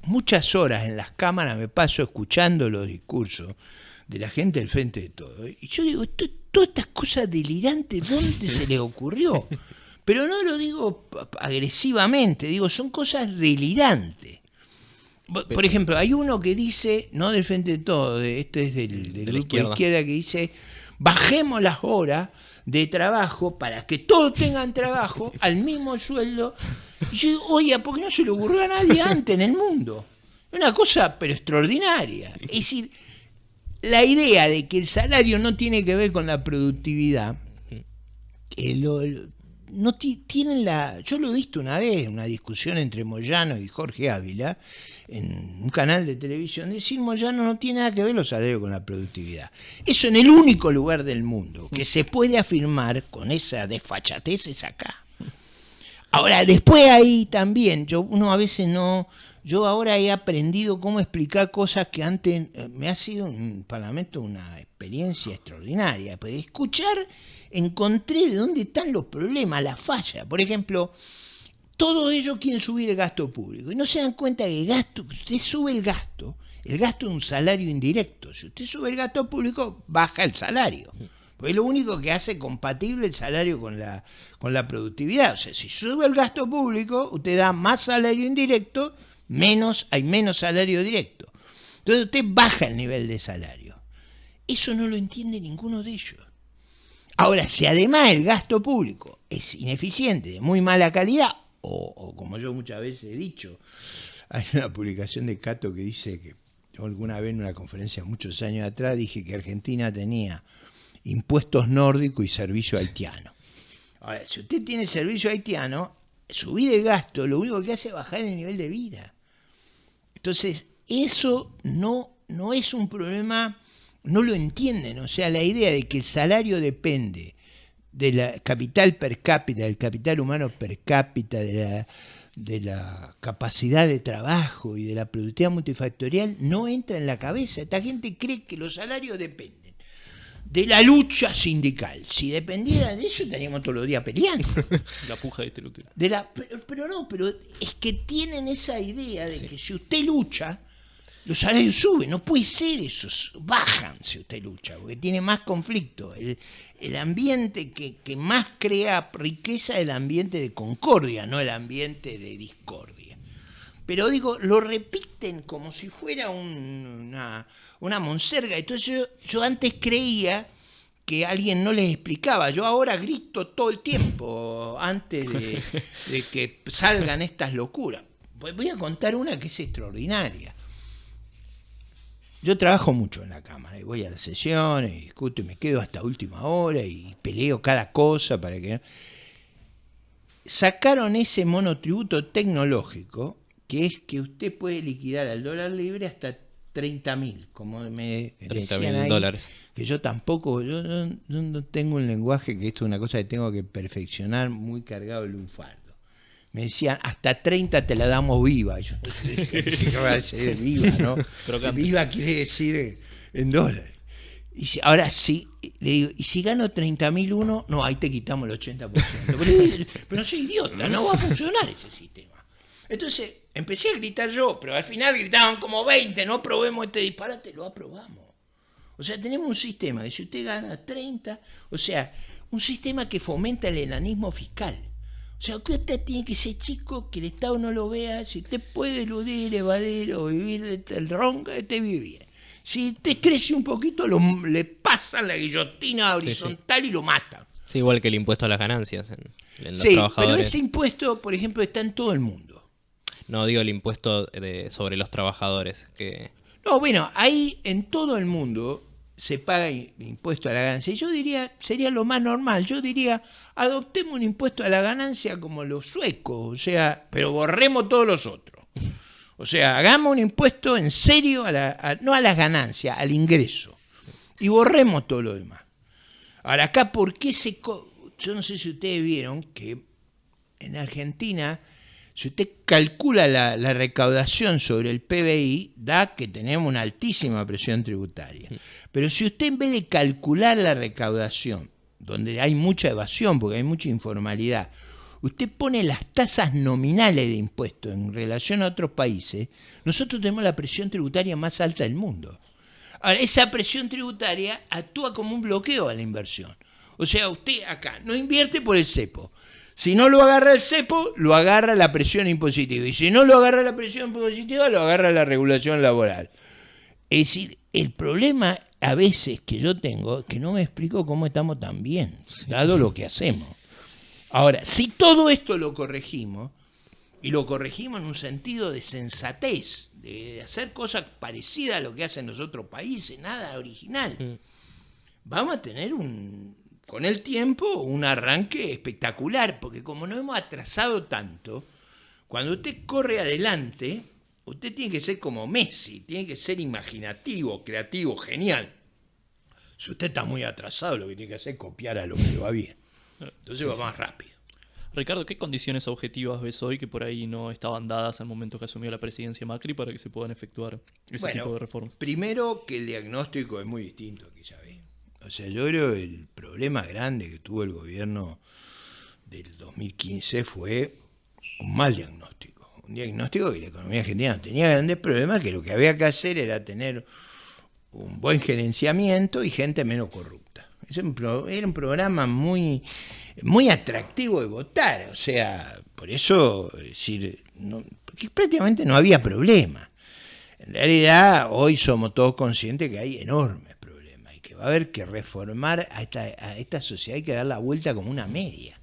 muchas horas en las cámaras me paso escuchando los discursos de la gente del Frente de Todo. Y yo digo, todas estas cosas delirantes, ¿dónde se les ocurrió? Pero no lo digo agresivamente, digo, son cosas delirantes. Por ejemplo, hay uno que dice, no del Frente de Todo, este es del grupo de izquierda, que dice, bajemos las horas de trabajo para que todos tengan trabajo al mismo sueldo. Y yo digo, oye, ¿por qué no se le ocurrió a nadie antes en el mundo? Una cosa, pero extraordinaria. Es decir, la idea de que el salario no tiene que ver con la productividad, no tienen yo lo he visto una vez, una discusión entre Moyano y Jorge Ávila, en un canal de televisión, decir Moyano no tiene nada que ver los salarios con la productividad. Eso en el único lugar del mundo que se puede afirmar con esa desfachatez es acá. Ahora, después ahí también, uno a veces no... Yo ahora he aprendido cómo explicar cosas que antes me ha sido en Parlamento una experiencia extraordinaria. Pues escuchar, encontré de dónde están los problemas, las fallas. Por ejemplo, todos ellos quieren subir el gasto público y no se dan cuenta que usted sube el gasto es un salario indirecto. Si usted sube el gasto público, baja el salario. Porque es lo único que hace compatible el salario con la productividad. O sea, si sube el gasto público, usted da más salario indirecto, hay menos salario directo. Entonces usted baja el nivel de salario. Eso no lo entiende ninguno de ellos. Ahora, si además el gasto público es ineficiente, de muy mala calidad, o como yo muchas veces he dicho, hay una publicación de Cato que dice que yo alguna vez en una conferencia muchos años atrás dije que Argentina tenía impuestos nórdicos y servicio haitiano. Ahora, si usted tiene servicio haitiano, subir el gasto lo único que hace es bajar el nivel de vida. Entonces, eso no es un problema, no lo entienden. O sea, la idea de que el salario depende del capital per cápita, del capital humano per cápita, de la capacidad de trabajo y de la productividad multifactorial, no entra en la cabeza. Esta gente cree que los salarios dependen de la lucha sindical. Si dependiera de eso, estaríamos todos los días peleando. La puja distributiva. Pero es que tienen esa idea de que si usted lucha, los salarios suben. No puede ser eso. Bajan si usted lucha, porque tiene más conflicto. El ambiente que más crea riqueza es el ambiente de concordia, no el ambiente de discordia. Pero digo, lo repiten como si fuera una monserga. Entonces yo antes creía que alguien no les explicaba. Yo ahora grito todo el tiempo antes de que salgan estas locuras. Pues voy a contar una que es extraordinaria. Yo trabajo mucho en la Cámara y voy a las sesiones y discuto y me quedo hasta última hora y peleo cada cosa para que... Sacaron ese monotributo tecnológico que es que usted puede liquidar al dólar libre hasta 30.000, como me decían ahí, $30.000. que yo tampoco, yo no tengo un lenguaje, que esto es una cosa que tengo que perfeccionar, muy cargado el lunfardo. Me decían, hasta 30 te la damos viva. Y yo, ¿qué va a ser viva, no? Viva quiere decir en dólares. Y ahora sí, le digo, y si gano 30.001, no, ahí te quitamos el 80%. Pero no soy idiota, no va a funcionar ese sistema. Entonces empecé a gritar yo, pero al final gritaban como 20, no aprobemos este disparate, lo aprobamos. O sea, tenemos un sistema que si usted gana 30, o sea, un sistema que fomenta el enanismo fiscal. O sea, usted tiene que ser chico, que el Estado no lo vea. Si usted puede eludir, evadir o vivir del ronca, usted vive bien. Si usted crece un poquito, le pasan la guillotina horizontal y lo matan. Sí, igual que el impuesto a las ganancias en los sí, trabajadores. Pero ese impuesto, por ejemplo, está en todo el mundo. No, digo el impuesto sobre los trabajadores. No, bueno, ahí en todo el mundo se paga impuesto a la ganancia. Yo diría, sería lo más normal, yo diría, adoptemos un impuesto a la ganancia como los suecos, o sea, pero borremos todos los otros. O sea, hagamos un impuesto en serio, no a las ganancias, al ingreso. Y borremos todo lo demás. Ahora, acá, ¿por qué yo no sé si ustedes vieron que en Argentina, si usted calcula la recaudación sobre el PBI, da que tenemos una altísima presión tributaria. Pero si usted en vez de calcular la recaudación, donde hay mucha evasión, porque hay mucha informalidad, usted pone las tasas nominales de impuestos en relación a otros países, nosotros tenemos la presión tributaria más alta del mundo. Ahora, esa presión tributaria actúa como un bloqueo a la inversión. O sea, usted acá no invierte por el cepo. Si no lo agarra el cepo, lo agarra la presión impositiva. Y si no lo agarra la presión impositiva, lo agarra la regulación laboral. Es decir, el problema a veces que yo tengo es que no me explico cómo estamos tan bien, dado lo que hacemos. Ahora, si todo esto lo corregimos, y lo corregimos en un sentido de sensatez, de hacer cosas parecidas a lo que hacen los otros países, nada original, vamos a tener con el tiempo un arranque espectacular, porque como nos hemos atrasado tanto, cuando usted corre adelante, usted tiene que ser como Messi, tiene que ser imaginativo, creativo, genial. Si usted está muy atrasado, lo que tiene que hacer es copiar a lo que le va bien. Entonces va más rápido. Ricardo, ¿qué condiciones objetivas ves hoy que por ahí no estaban dadas al momento que asumió la presidencia Macri para que se puedan efectuar ese tipo de reformas? Primero que el diagnóstico es muy distinto a aquella vez. O sea, yo creo que el problema grande que tuvo el gobierno del 2015 fue un mal diagnóstico. Un diagnóstico que la economía argentina tenía grandes problemas, que lo que había que hacer era tener un buen gerenciamiento y gente menos corrupta. Era un programa muy atractivo de votar. O sea, por eso, decir, prácticamente no había problema. En realidad, hoy somos todos conscientes que hay enormes problemas y que va a haber que reformar a esta sociedad, hay que dar la vuelta como una media.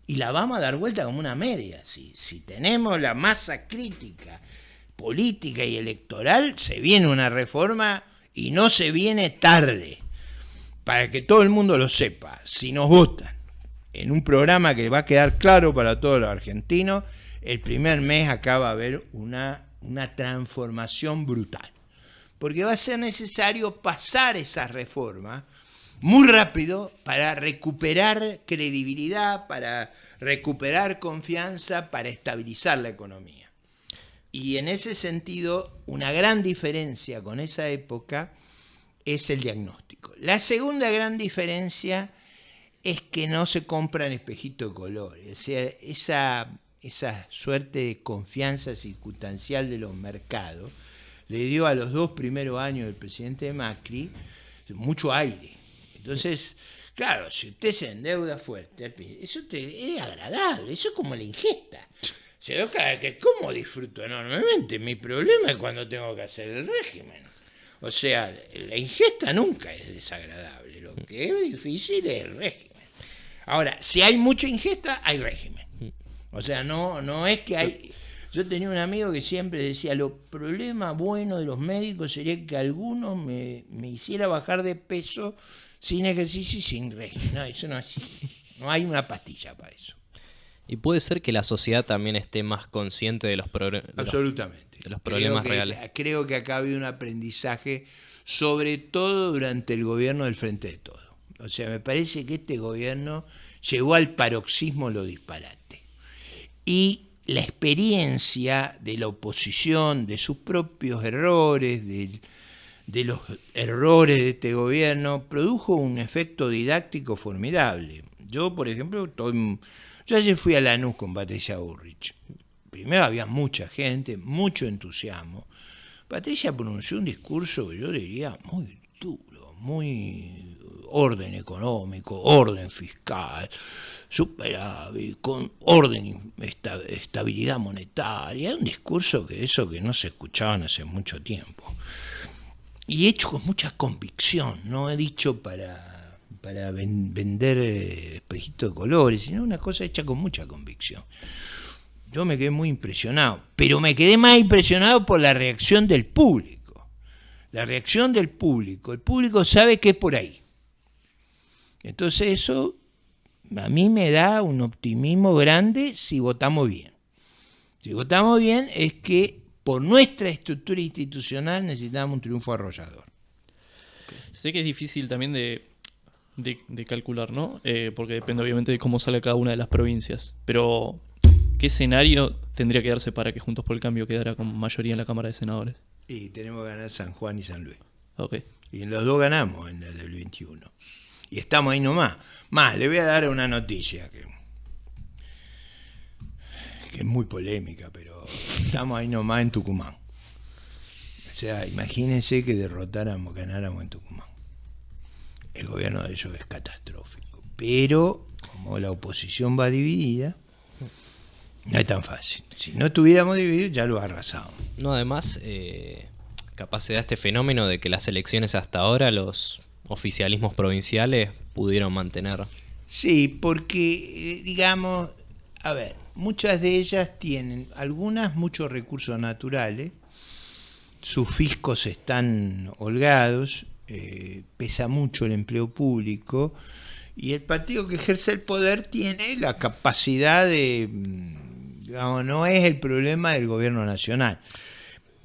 Y la vamos a dar vuelta como una media. Si tenemos la masa crítica, política y electoral, se viene una reforma y no se viene tarde. Para que todo el mundo lo sepa, si nos votan en un programa que va a quedar claro para todos los argentinos, el primer mes acá va a haber una transformación brutal. Porque va a ser necesario pasar esas reformas muy rápido para recuperar credibilidad, para recuperar confianza, para estabilizar la economía. Y en ese sentido, una gran diferencia con esa época es el diagnóstico. La segunda gran diferencia es que no se compran espejitos de colores. O sea, esa suerte de confianza circunstancial de los mercados le dio a los 2 primeros años del presidente Macri mucho aire. Entonces, claro, si usted se endeuda fuerte, eso es agradable, eso es como la ingesta. ¿Cómo disfruto enormemente? Mi problema es cuando tengo que hacer el régimen. O sea, la ingesta nunca es desagradable, lo que es difícil es el régimen. Ahora, si hay mucha ingesta, hay régimen. O sea, no es que hay... Yo tenía un amigo que siempre decía, los problemas buenos de los médicos sería que alguno me hiciera bajar de peso sin ejercicio y sin régimen. No, eso no es así. No hay una pastilla para eso. Y puede ser que la sociedad también esté más consciente de los problemas. Absolutamente. De los problemas reales. Creo que acá ha habido un aprendizaje, sobre todo durante el gobierno del Frente de Todos. O sea, me parece que este gobierno llegó al paroxismo lo disparate. Y la experiencia de la oposición, de sus propios errores, de los errores de este gobierno, produjo un efecto didáctico formidable. Yo, por ejemplo, yo ayer fui a Lanús con Patricia Bullrich. Primero había mucha gente, mucho entusiasmo. Patricia pronunció un discurso que yo diría muy duro, muy orden económico, orden fiscal, superávit, con orden, estabilidad monetaria. Un discurso que no se escuchaban hace mucho tiempo. Y hecho con mucha convicción, no he dicho para vender espejitos de colores, sino una cosa hecha con mucha convicción. Yo me quedé muy impresionado, pero me quedé más impresionado por la reacción del público. la reacción del público. El público sabe que es por ahí. Entonces eso a mí me da un optimismo grande si votamos bien. Si votamos bien es que por nuestra estructura institucional necesitamos un triunfo arrollador. Sé que es difícil también de calcular, ¿no? Porque depende obviamente de cómo sale cada una de las provincias. Pero, ¿qué escenario tendría que darse para que Juntos por el Cambio quedara con mayoría en la Cámara de Senadores? Y tenemos que ganar San Juan y San Luis. Ok. Y en los dos ganamos en el del 21. Y estamos ahí nomás. Más, le voy a dar una noticia que es muy polémica, pero estamos ahí nomás en Tucumán. O sea, imagínense que ganáramos en Tucumán. El gobierno de ellos es catastrófico. Pero, como la oposición va dividida, no es tan fácil. Si no estuviéramos divididos, ya lo arrasamos. No, además, capaz se da este fenómeno de que las elecciones hasta ahora, los oficialismos provinciales pudieron mantener. Sí, porque, digamos, a ver, muchas de ellas tienen, algunas, muchos recursos naturales, sus fiscos están holgados, pesa mucho el empleo público, y el partido que ejerce el poder tiene la capacidad de, digamos, no es el problema del gobierno nacional.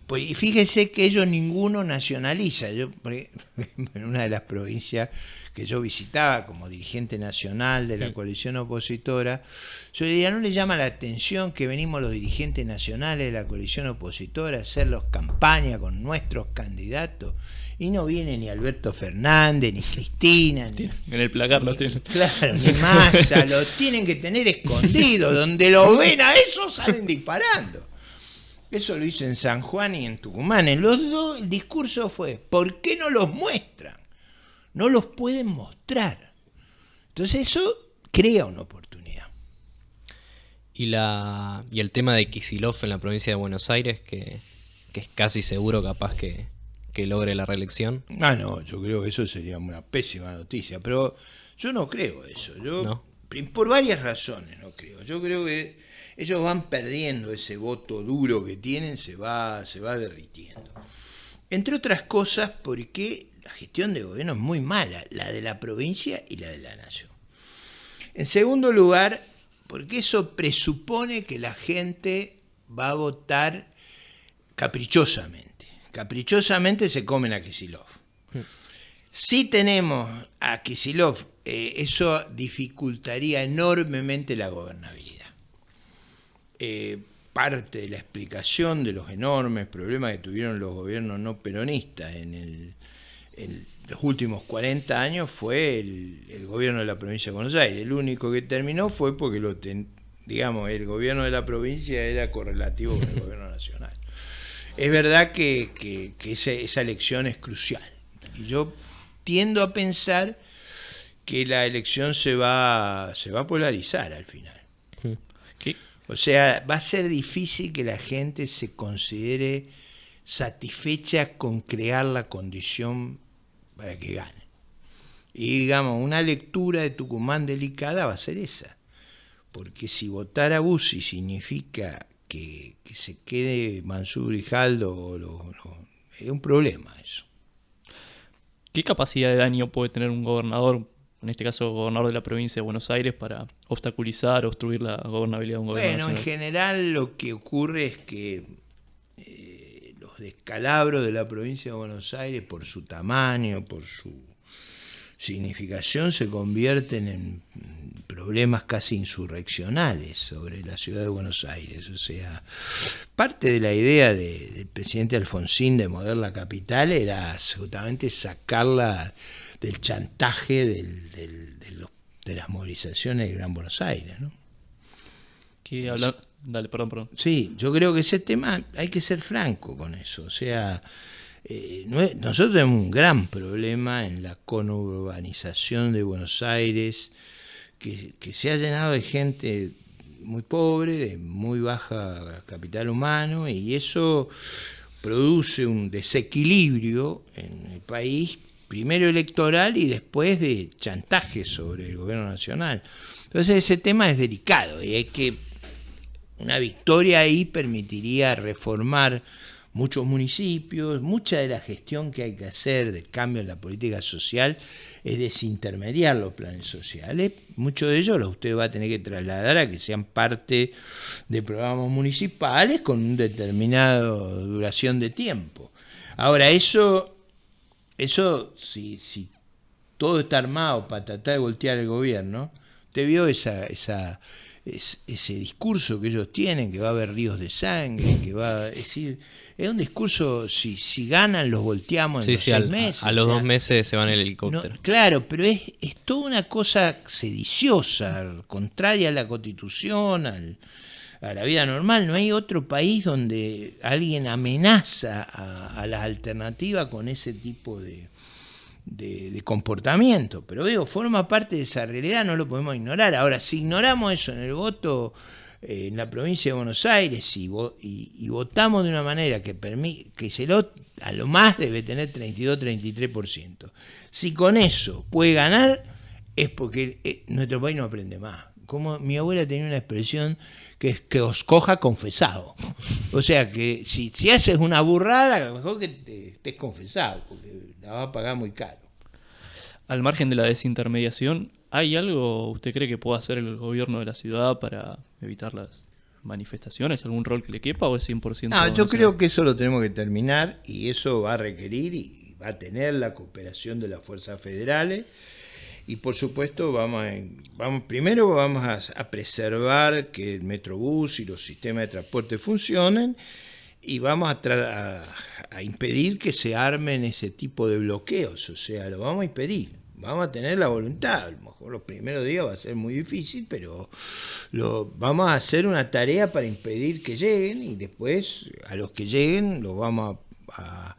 Pues, y fíjese que ellos ninguno nacionaliza. Yo, en una de las provincias que yo visitaba como dirigente nacional de la coalición opositora, yo le diría, ¿no le llama la atención que venimos los dirigentes nacionales de la coalición opositora a hacer las campañas con nuestros candidatos? Y no viene ni Alberto Fernández, ni Cristina, ni... En el placar lo tienen. Claro, ni Massa, lo tienen que tener escondido. Donde lo ven a eso salen disparando. Eso lo hice en San Juan y en Tucumán. En los dos el discurso fue, ¿por qué no los muestran? No los pueden mostrar. Entonces eso crea una oportunidad. Y el tema de Kicillof en la provincia de Buenos Aires, que es casi seguro capaz que logre la reelección. Ah, no, yo creo que eso sería una pésima noticia, pero yo no creo eso. ¿No? Por varias razones no creo. Yo creo que ellos van perdiendo ese voto duro que tienen, se va derritiendo. Entre otras cosas porque la gestión de gobierno es muy mala, la de la provincia y la de la nación. En segundo lugar, porque eso presupone que la gente va a votar caprichosamente. Caprichosamente se comen a Kicillof. Si tenemos a Kicillof, eso dificultaría enormemente la gobernabilidad. Parte de la explicación de los enormes problemas que tuvieron los gobiernos no peronistas en los últimos 40 años fue el gobierno de la provincia de Buenos Aires. El único que terminó fue porque el gobierno de la provincia era correlativo con el gobierno nacional. Es verdad que esa elección es crucial. Y yo tiendo a pensar que la elección se va a polarizar al final. ¿Qué? O sea, va a ser difícil que la gente se considere satisfecha con crear la condición para que gane. Y digamos, una lectura de Tucumán delicada va a ser esa. Porque si votar a Bussi significa que se quede Mansur Grijaldo, es un problema eso. ¿Qué capacidad de daño puede tener un gobernador, en este caso gobernador de la provincia de Buenos Aires, para obstaculizar o obstruir la gobernabilidad de un gobierno nacional? En general lo que ocurre es que los descalabros de la provincia de Buenos Aires, por su tamaño, por su significación, se convierten en problemas casi insurreccionales sobre la ciudad de Buenos Aires. O sea, parte de la idea del presidente Alfonsín de mover la capital era absolutamente sacarla del chantaje de las movilizaciones de Gran Buenos Aires, ¿no? Dale, perdón. Sí, yo creo que ese tema hay que ser franco con eso. O sea, nosotros tenemos un gran problema en la conurbanización de Buenos Aires, que se ha llenado de gente muy pobre, de muy baja capital humano, y eso produce un desequilibrio en el país, primero electoral y después de chantaje sobre el gobierno nacional. Entonces ese tema es delicado y hay que... Una victoria ahí permitiría reformar muchos municipios, mucha de la gestión que hay que hacer del cambio en la política social es desintermediar los planes sociales. Muchos de ellos los usted va a tener que trasladar a que sean parte de programas municipales con una determinada duración de tiempo. Ahora, eso si todo está armado para tratar de voltear el gobierno, usted vio ese discurso que ellos tienen, que va a haber ríos de sangre, que va es decir, es un discurso, si ganan los volteamos en los 6 meses. A los 2 meses se van en el helicóptero. No, claro, pero es toda una cosa sediciosa, contraria a la Constitución, a la vida normal. No hay otro país donde alguien amenaza a las alternativas con ese tipo de comportamiento, pero digo, forma parte de esa realidad, no lo podemos ignorar. Ahora, si ignoramos eso en el voto en la provincia de Buenos Aires y votamos de una manera que a lo más debe tener 32-33%, si con eso puede ganar, es porque nuestro país no aprende más. Como mi abuela tenía una expresión que es que os coja confesado. O sea que si haces una burrada, a lo mejor que estés confesado, porque la va a pagar muy caro. Al margen de la desintermediación, ¿hay algo usted cree que pueda hacer el gobierno de la ciudad para evitar las manifestaciones? ¿Algún rol que le quepa o es 100%? Yo creo que eso lo tenemos que terminar y eso va a requerir y va a tener la cooperación de las fuerzas federales. Y por supuesto primero vamos a preservar que el Metrobús y los sistemas de transporte funcionen y vamos a impedir que se armen ese tipo de bloqueos, o sea, lo vamos a impedir, vamos a tener la voluntad, a lo mejor los primeros días va a ser muy difícil, pero vamos a hacer una tarea para impedir que lleguen y después a los que lleguen los vamos a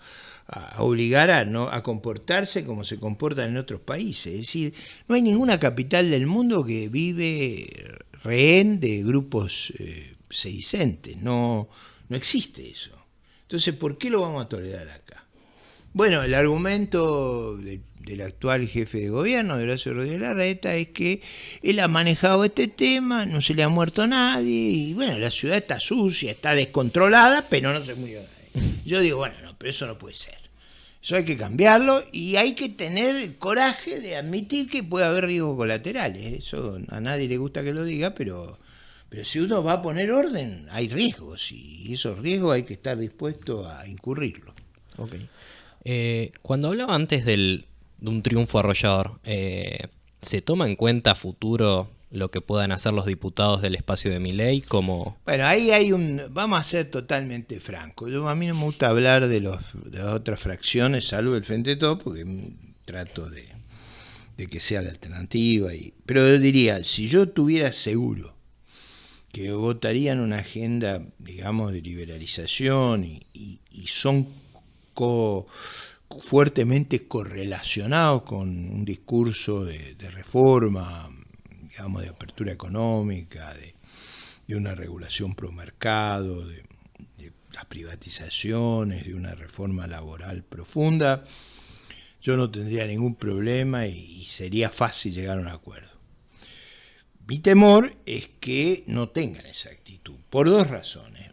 obligar a comportarse como se comportan en otros países. Es decir, no hay ninguna capital del mundo que vive rehén de grupos sedicentes, no existe eso. Entonces, ¿por qué lo vamos a tolerar acá? Bueno, el argumento del actual jefe de gobierno, de Horacio Rodríguez Larreta, es que él ha manejado este tema, no se le ha muerto nadie, y bueno, la ciudad está sucia, está descontrolada, pero no se murió nadie. Yo digo, bueno, no, pero eso no puede ser. Eso hay que cambiarlo y hay que tener el coraje de admitir que puede haber riesgos colaterales. Eso a nadie le gusta que lo diga, pero si uno va a poner orden, hay riesgos y esos riesgos hay que estar dispuesto a incurrirlos. Okay. Cuando hablaba antes de un triunfo arrollador, ¿se toma en cuenta a futuro lo que puedan hacer los diputados del espacio de Milei? Como... Bueno, ahí vamos a ser totalmente francos. A mí no me gusta hablar de las otras fracciones, salvo el Frente de Todos, porque trato de que sea la alternativa. Pero yo diría, si yo tuviera seguro que votarían una agenda, digamos, de liberalización y son fuertemente correlacionados con un discurso de reforma, digamos, de apertura económica, de una regulación pro mercado, de las privatizaciones, de una reforma laboral profunda, yo no tendría ningún problema y sería fácil llegar a un acuerdo. Mi temor es que no tengan esa actitud, por 2 razones.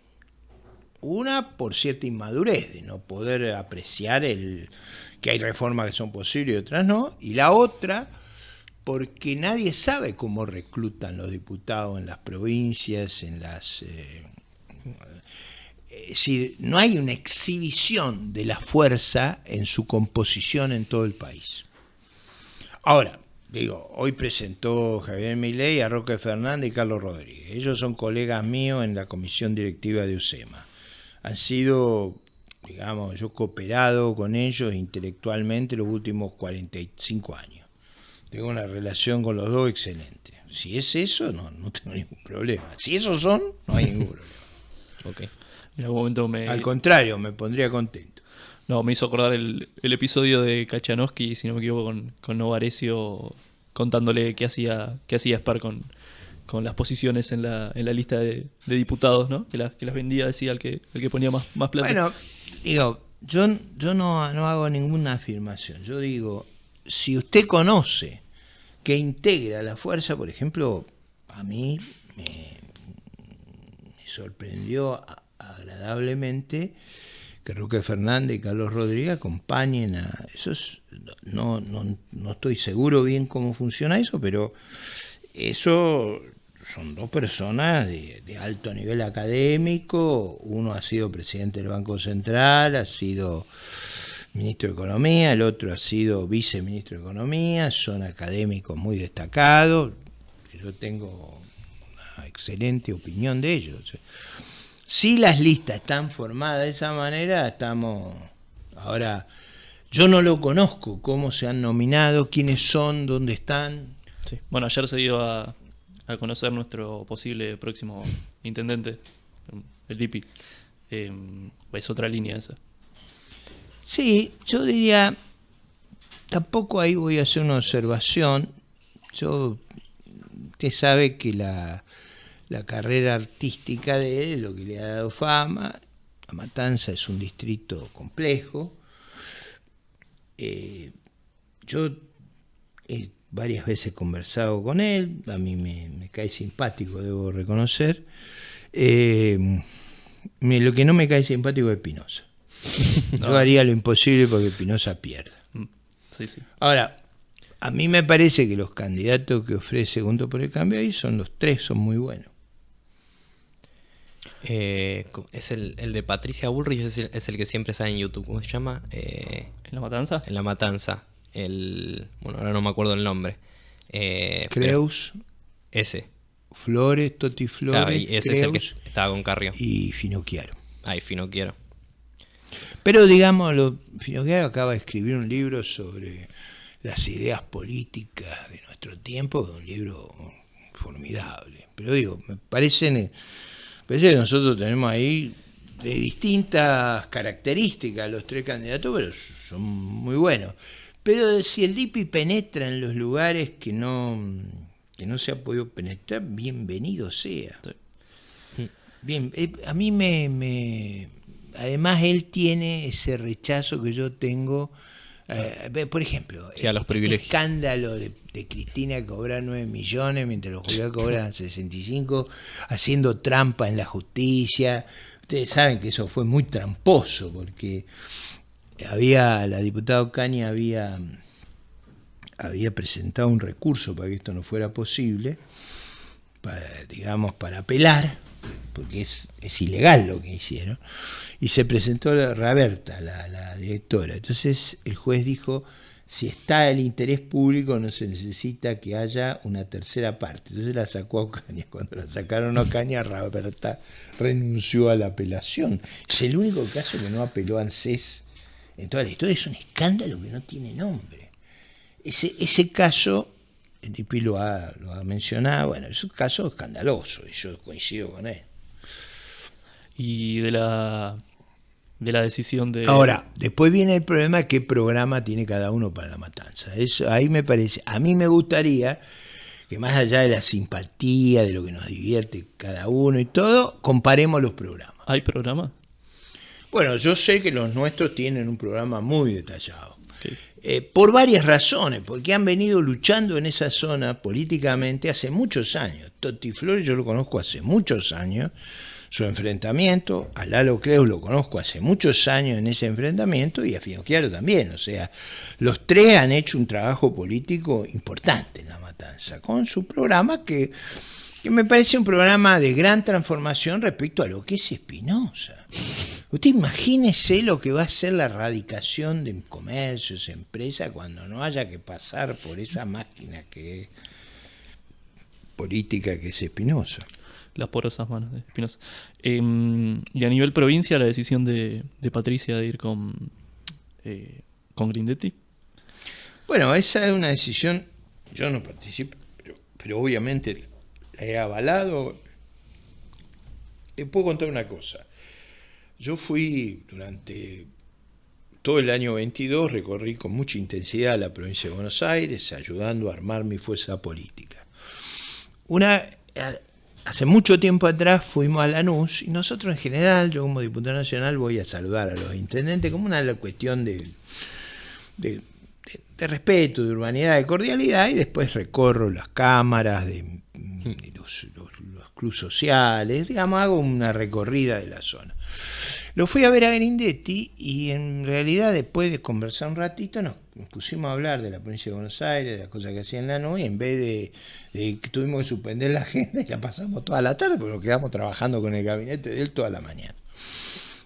Una, por cierta inmadurez de no poder apreciar que hay reformas que son posibles y otras no, y la otra, porque nadie sabe cómo reclutan los diputados en las provincias, es decir, no hay una exhibición de la fuerza en su composición en todo el país. Ahora, hoy presentó Javier Milei a Roque Fernández y Carlos Rodríguez. Ellos son colegas míos en la comisión directiva de UCEMA. Han sido, digamos, yo he cooperado con ellos intelectualmente los últimos 45 años. Tengo una relación con los dos excelente. Si es eso, no tengo ningún problema. Si esos son, no hay ningún problema. Okay. En algún momento Al contrario, me pondría contento. No, me hizo acordar el episodio de Kachanowski, si no me equivoco, con Novarecio contándole qué hacía Spar con las posiciones en la lista de diputados, ¿no? Que las vendía, decía, el que ponía más plata. Bueno, yo no hago ninguna afirmación. Yo digo, si usted conoce que integra la fuerza, por ejemplo, a mí me sorprendió agradablemente que Roque Fernández y Carlos Rodríguez acompañen a esos. No estoy seguro bien cómo funciona eso, pero eso son dos personas de alto nivel académico. Uno ha sido presidente del Banco Central, ha sido ministro de Economía, el otro ha sido viceministro de Economía, son académicos muy destacados. Yo tengo una excelente opinión de ellos. Si las listas están formadas de esa manera, estamos... Ahora, yo no lo conozco, cómo se han nominado, quiénes son, dónde están. Sí. Bueno, ayer se dio a conocer nuestro posible próximo intendente, el Dipi. Es otra línea esa. Sí, yo diría, tampoco ahí voy a hacer una observación. Usted sabe que la carrera artística de él, lo que le ha dado fama, La Matanza es un distrito complejo. Yo he varias veces conversado con él, a mí me cae simpático, debo reconocer. Lo que no me cae simpático es Espinosa. No. Yo haría lo imposible porque Espinosa pierda. Sí, sí. Ahora, a mí me parece que los candidatos que ofrece Juntos por el Cambio ahí los tres son muy buenos. Es el de Patricia Bullrich, es el que siempre sale en YouTube. ¿Cómo se llama? ¿En La Matanza? En La Matanza. Bueno, ahora no me acuerdo el nombre. Creus. Ese. Flores, Toti Flores. Claro, y ese Creus, es el que estaba con Carrió. Y Finocchiaro. Ay, Finocchiaro. Pero digamos, Finocchiaro acaba de escribir un libro sobre las ideas políticas de nuestro tiempo, un libro formidable. Pero digo, me parece que nosotros tenemos ahí de distintas características los tres candidatos, pero son muy buenos. Pero si el DIPI penetra en los lugares que no se ha podido penetrar, bienvenido sea. Sí. Bien, a mí además él tiene ese rechazo que yo tengo. Por ejemplo, sí, a los privilegios. Escándalo de Cristina cobrar 9 millones mientras los jubilados cobran 65, haciendo trampa en la justicia. Ustedes saben que eso fue muy tramposo porque la diputada Ocaña había presentado un recurso para que esto no fuera posible, para apelar, porque es ilegal lo que hicieron, y se presentó Raberta, la directora. Entonces el juez dijo, si está el interés público no se necesita que haya una tercera parte. Entonces la sacó a Ocaña. Cuando la sacaron a Ocaña, Raberta renunció a la apelación. Es el único caso que no apeló a ANSES en toda la historia. Es un escándalo que no tiene nombre. Ese caso, el DIPI lo ha mencionado, bueno, es un caso escandaloso y yo coincido con él. Y de la decisión de... Ahora, después viene el problema de qué programa tiene cada uno para La Matanza. Eso, ahí me parece, a mí me gustaría que más allá de la simpatía, de lo que nos divierte cada uno y todo, comparemos los programas. ¿Hay programa? Bueno, yo sé que los nuestros tienen un programa muy detallado. Okay. Por varias razones, porque han venido luchando en esa zona políticamente hace muchos años. Toti Flores yo lo conozco hace muchos años, su enfrentamiento, a Lalo Creus lo conozco hace muchos años en ese enfrentamiento y a Finocchiaro también. O sea, los tres han hecho un trabajo político importante en La Matanza, con su programa que me parece un programa de gran transformación respecto a lo que es Espinosa. Usted imagínese lo que va a ser la erradicación de comercios, empresas, cuando no haya que pasar por esa máquina que es política que es Espinosa. Las porosas manos de Espinosa. Y a nivel provincia, la decisión de Patricia de ir con Grindetti. Bueno, esa es una decisión, yo no participo, pero obviamente la he avalado. Te puedo contar una cosa. Yo fui durante todo el año 22, recorrí con mucha intensidad la provincia de Buenos Aires, ayudando a armar mi fuerza política. Hace mucho tiempo atrás fuimos a Lanús y nosotros en general, yo como diputado nacional voy a saludar a los intendentes como una cuestión de respeto, de urbanidad, de cordialidad, y después recorro las cámaras de los clubes sociales, digamos, hago una recorrida de la zona. Lo fui a ver a Grindetti y en realidad después de conversar un ratito nos pusimos a hablar de la provincia de Buenos Aires, de las cosas que hacían en Lanús, y en vez de que tuvimos que suspender la agenda y la pasamos toda la tarde porque nos quedamos trabajando con el gabinete de él toda la mañana.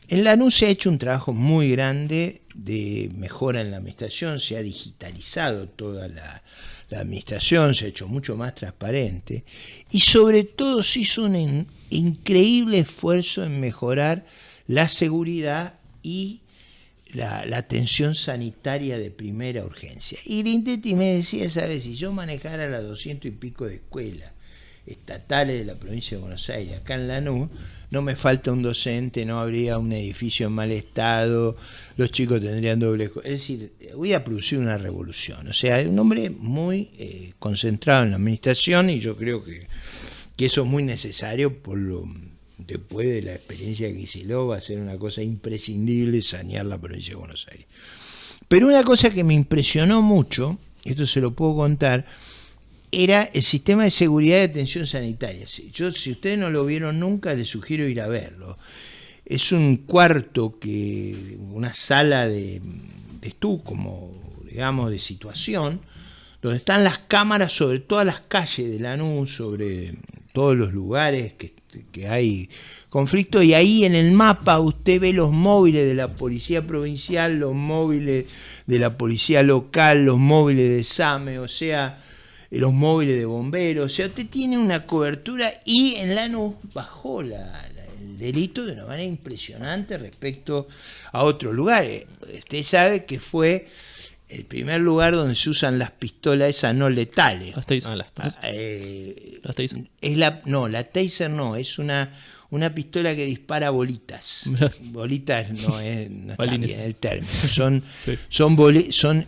En Lanús se ha hecho un trabajo muy grande de mejora en la administración, se ha digitalizado toda la administración, se ha hecho mucho más transparente y sobre todo se hizo un increíble esfuerzo en mejorar la seguridad y la atención sanitaria de primera urgencia. Y Grindetti me decía, ¿sabes? Si yo manejara las 200 y pico de escuelas estatales de la provincia de Buenos Aires, acá en Lanús, no me falta un docente, no habría un edificio en mal estado, los chicos tendrían doble... Es decir, voy a producir una revolución. O sea, es un hombre muy concentrado en la administración y yo creo que eso es muy necesario después de la experiencia que Kicillof va a ser una cosa imprescindible sanear la provincia de Buenos Aires. Pero una cosa que me impresionó mucho, esto se lo puedo contar, era el sistema de seguridad y atención sanitaria. Si ustedes no lo vieron nunca, les sugiero ir a verlo. Es un cuarto, una sala de digamos, de situación, donde están las cámaras sobre todas las calles de Lanús, sobre todos los lugares que hay conflicto, y ahí en el mapa usted ve los móviles de la policía provincial, los móviles de la policía local, los móviles de SAME, o sea, los móviles de bomberos, o sea, usted tiene una cobertura y en Lanús bajó el delito de una manera impresionante respecto a otros lugares. Usted sabe que fue el primer lugar donde se usan las pistolas esas no letales. Las Taser. Las Taser. La Taser no, es una pistola que dispara bolitas. Bolitas no está bien el término.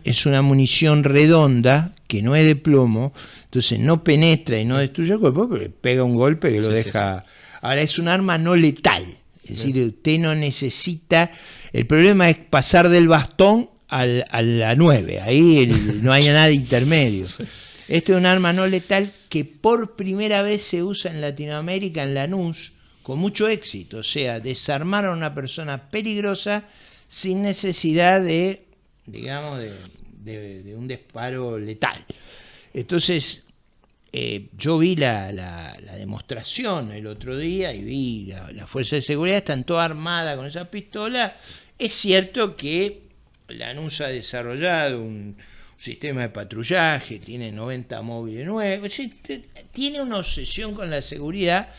Es una munición redonda que no es de plomo, entonces no penetra y no destruye el cuerpo, pero pega un golpe que lo deja... Sí. Ahora, es un arma no letal, es decir, usted no necesita... El problema es pasar del bastón a la 9, ahí no hay nada intermedio. Sí. Este es un arma no letal que por primera vez se usa en Latinoamérica, en Lanús, con mucho éxito, o sea, desarmar a una persona peligrosa sin necesidad de un disparo letal. Entonces, yo vi la demostración el otro día y vi la fuerza de seguridad, están todas armadas con esa pistola. Es cierto que Lanús ha desarrollado un sistema de patrullaje, tiene 90 móviles nuevos, tiene una obsesión con la seguridad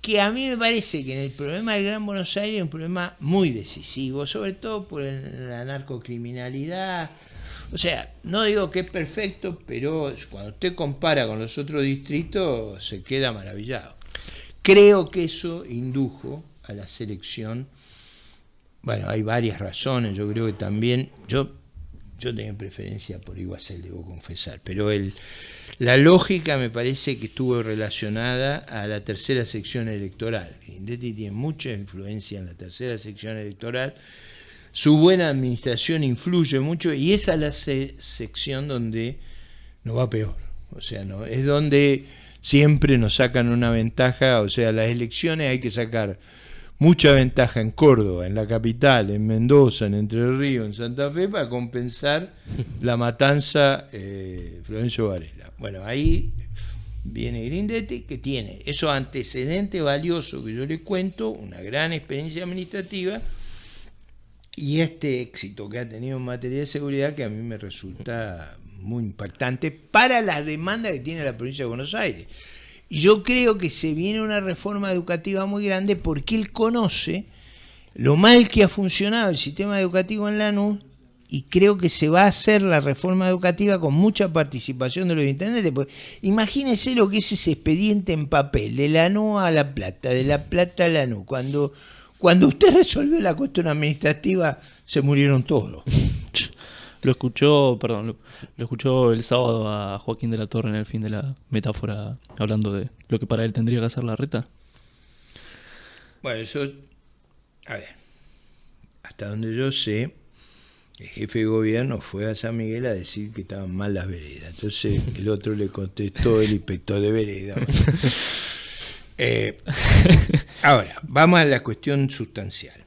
que a mí me parece que en el problema del Gran Buenos Aires es un problema muy decisivo, sobre todo por la narcocriminalidad. O sea, no digo que es perfecto, pero cuando usted compara con los otros distritos se queda maravillado. Creo que eso indujo a la selección. Bueno, hay varias razones, yo creo que también, yo tenía preferencia por Iguacel, debo confesar, pero la lógica me parece que estuvo relacionada a la tercera sección electoral. Grindetti tiene mucha influencia en la tercera sección electoral, su buena administración influye mucho y esa es la sección donde nos va peor, o sea, no es donde siempre nos sacan una ventaja, o sea, las elecciones hay que sacar mucha ventaja en Córdoba, en la capital, en Mendoza, en Entre Ríos, en Santa Fe, para compensar la matanza Florencio Varela. Bueno, ahí viene Grindetti, que tiene esos antecedentes valiosos que yo le cuento, una gran experiencia administrativa, y este éxito que ha tenido en materia de seguridad que a mí me resulta muy impactante para las demandas que tiene la provincia de Buenos Aires. Y yo creo que se viene una reforma educativa muy grande porque él conoce lo mal que ha funcionado el sistema educativo en Lanús y creo que se va a hacer la reforma educativa con mucha participación de los intendentes. Pues, imagínense lo que es ese expediente en papel, de Lanús a La Plata, de La Plata a Lanús. Cuando usted resolvió la cuestión administrativa, se murieron todos. Lo escuchó el sábado a Joaquín de la Torre en el fin de la metáfora, hablando de lo que para él tendría que hacer la reta. Bueno, eso, a ver, hasta donde yo sé, el jefe de gobierno fue a San Miguel a decir que estaban mal las veredas. Entonces el otro le contestó, el inspector de vereda. Ahora, vamos a la cuestión sustancial.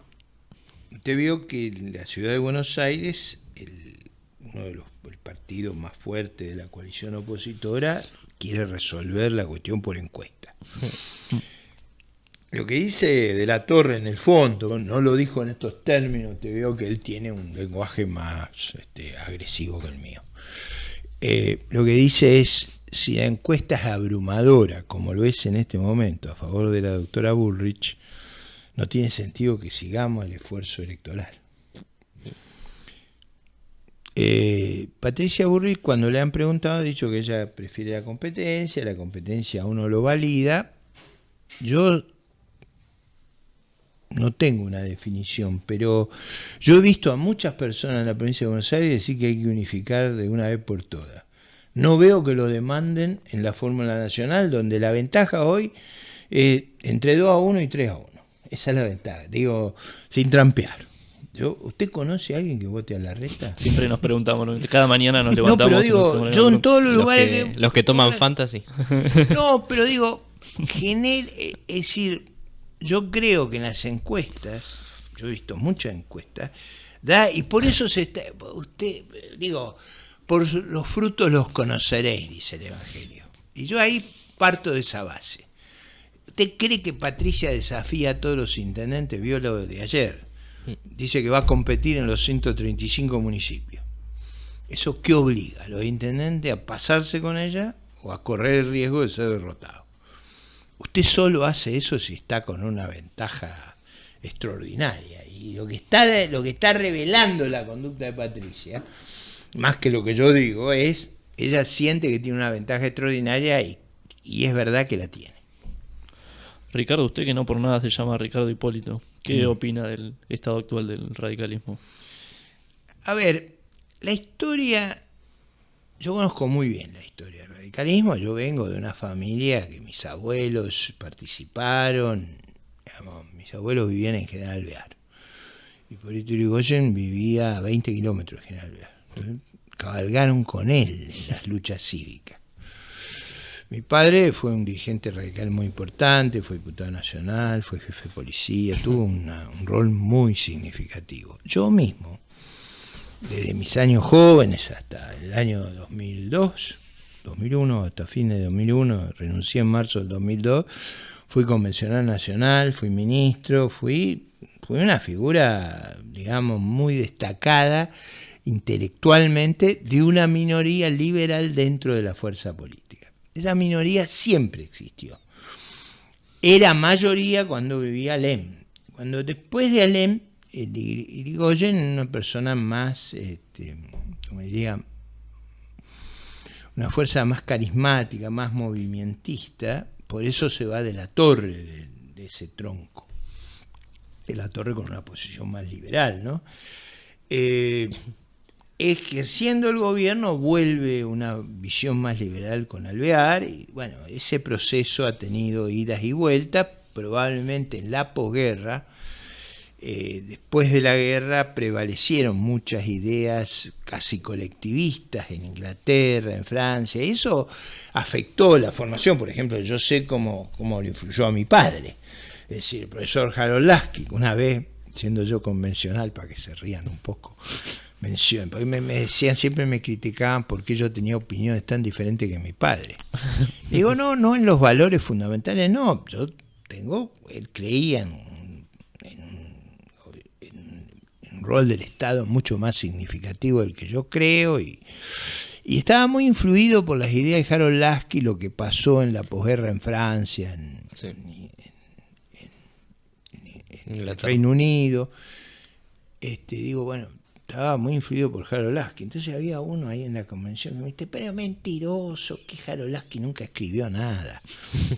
Usted vio que en la ciudad de Buenos Aires, uno de los partidos más fuertes de la coalición opositora quiere resolver la cuestión por encuesta. Lo que dice De la Torre en el fondo, no lo dijo en estos términos, te veo que él tiene un lenguaje más agresivo que el mío. Lo que dice es, si la encuesta es abrumadora, como lo es en este momento, a favor de la doctora Bullrich, no tiene sentido que sigamos el esfuerzo electoral. Patricia Bullrich, cuando le han preguntado, ha dicho que ella prefiere la competencia uno lo valida. Yo no tengo una definición, pero yo he visto a muchas personas en la provincia de Buenos Aires decir que hay que unificar de una vez por todas. No veo que lo demanden en la fórmula nacional, donde la ventaja hoy es entre 2-1 y 3-1. Esa es la ventaja, digo, sin trampear. ¿Usted conoce a alguien que vote a Larreta? Siempre nos preguntamos, cada mañana nos levantamos. No, pero digo, yo en todos los lugares los que toman fantasy. No, pero digo, es decir, yo creo que en las encuestas, yo he visto muchas encuestas, y por eso usted, digo, por los frutos los conoceréis, dice el Evangelio. Y yo ahí parto de esa base. ¿Usted cree que Patricia desafía a todos los intendentes? Vio lo de ayer. Dice que va a competir en los 135 municipios. ¿Eso qué obliga a los intendentes a pasarse con ella o a correr el riesgo de ser derrotado? Usted solo hace eso si está con una ventaja extraordinaria. Y lo que está revelando la conducta de Patricia, más que lo que yo digo, es ella siente que tiene una ventaja extraordinaria y es verdad que la tiene. Ricardo, usted que no por nada se llama Ricardo Hipólito, ¿qué opina del estado actual del radicalismo? A ver, la historia, yo conozco muy bien la historia del radicalismo, yo vengo de una familia que mis abuelos participaron, digamos, mis abuelos vivían en General Alvear, Hipólito Yrigoyen vivía a 20 kilómetros de General Alvear, cabalgaron con él en las luchas cívicas. Mi padre fue un dirigente radical muy importante, fue diputado nacional, fue jefe de policía, tuvo un rol muy significativo. Yo mismo, desde mis años jóvenes hasta el año 2001, hasta fines de 2001, renuncié en marzo del 2002, fui convencional nacional, fui ministro, fui una figura, digamos, muy destacada intelectualmente de una minoría liberal dentro de la fuerza política. Esa minoría siempre existió. Era mayoría cuando vivía Alem. Cuando después de Alem, Irigoyen, una persona más, como diría, una fuerza más carismática, más movimentista, por eso se va de la Torre, de ese tronco. De la Torre con una posición más liberal, ¿no? Ejerciendo el gobierno vuelve una visión más liberal con Alvear y bueno, ese proceso ha tenido idas y vueltas, probablemente en la posguerra, después de la guerra prevalecieron muchas ideas casi colectivistas en Inglaterra, en Francia, y eso afectó la formación. Por ejemplo, yo sé cómo le influyó a mi padre, es decir, el profesor Harold Lasky, una vez, siendo yo convencional, para que se rían un poco, porque me decían, siempre me criticaban porque yo tenía opiniones tan diferentes que mi padre. Digo, no en los valores fundamentales, no, él creía en un rol del Estado mucho más significativo del que yo creo y estaba muy influido por las ideas de Harold Lasky, lo que pasó en la posguerra en Francia, en el Reino Unido. Digo, bueno, estaba muy influido por Harold Lasky. Entonces había uno ahí en la convención que me dice, pero mentiroso, que Harold Lasky nunca escribió nada.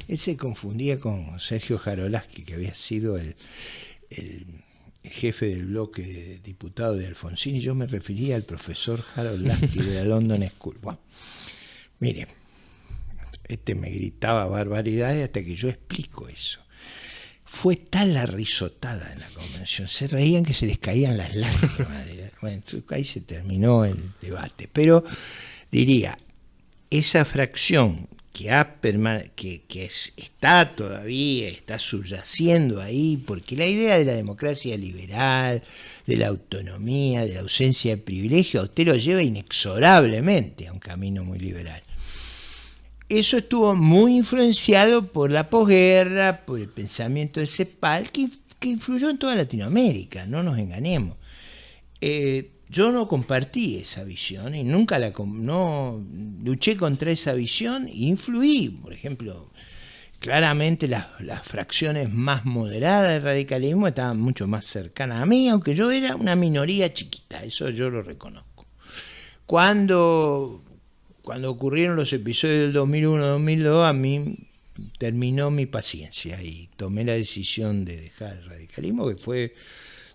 Él se confundía con Sergio Harold Lasky, que había sido el jefe del bloque de diputados de Alfonsín, y yo me refería al profesor Harold Lasky de la London School. Bueno, mire, me gritaba barbaridades hasta que yo explico eso. Fue tal la risotada en la convención, se reían que se les caían las lágrimas. Bueno, entonces ahí se terminó el debate. Pero diría, esa fracción está todavía, está subyaciendo ahí, porque la idea de la democracia liberal, de la autonomía, de la ausencia de privilegio, a usted lo lleva inexorablemente a un camino muy liberal. Eso estuvo muy influenciado por la posguerra, por el pensamiento de Cepal, que influyó en toda Latinoamérica, no nos engañemos. Yo no compartí esa visión y nunca no luché contra esa visión e influí. Por ejemplo, claramente las fracciones más moderadas del radicalismo estaban mucho más cercanas a mí, aunque yo era una minoría chiquita, eso yo lo reconozco. Cuando ocurrieron los episodios del 2001-2002, a mí terminó mi paciencia y tomé la decisión de dejar el radicalismo, que fue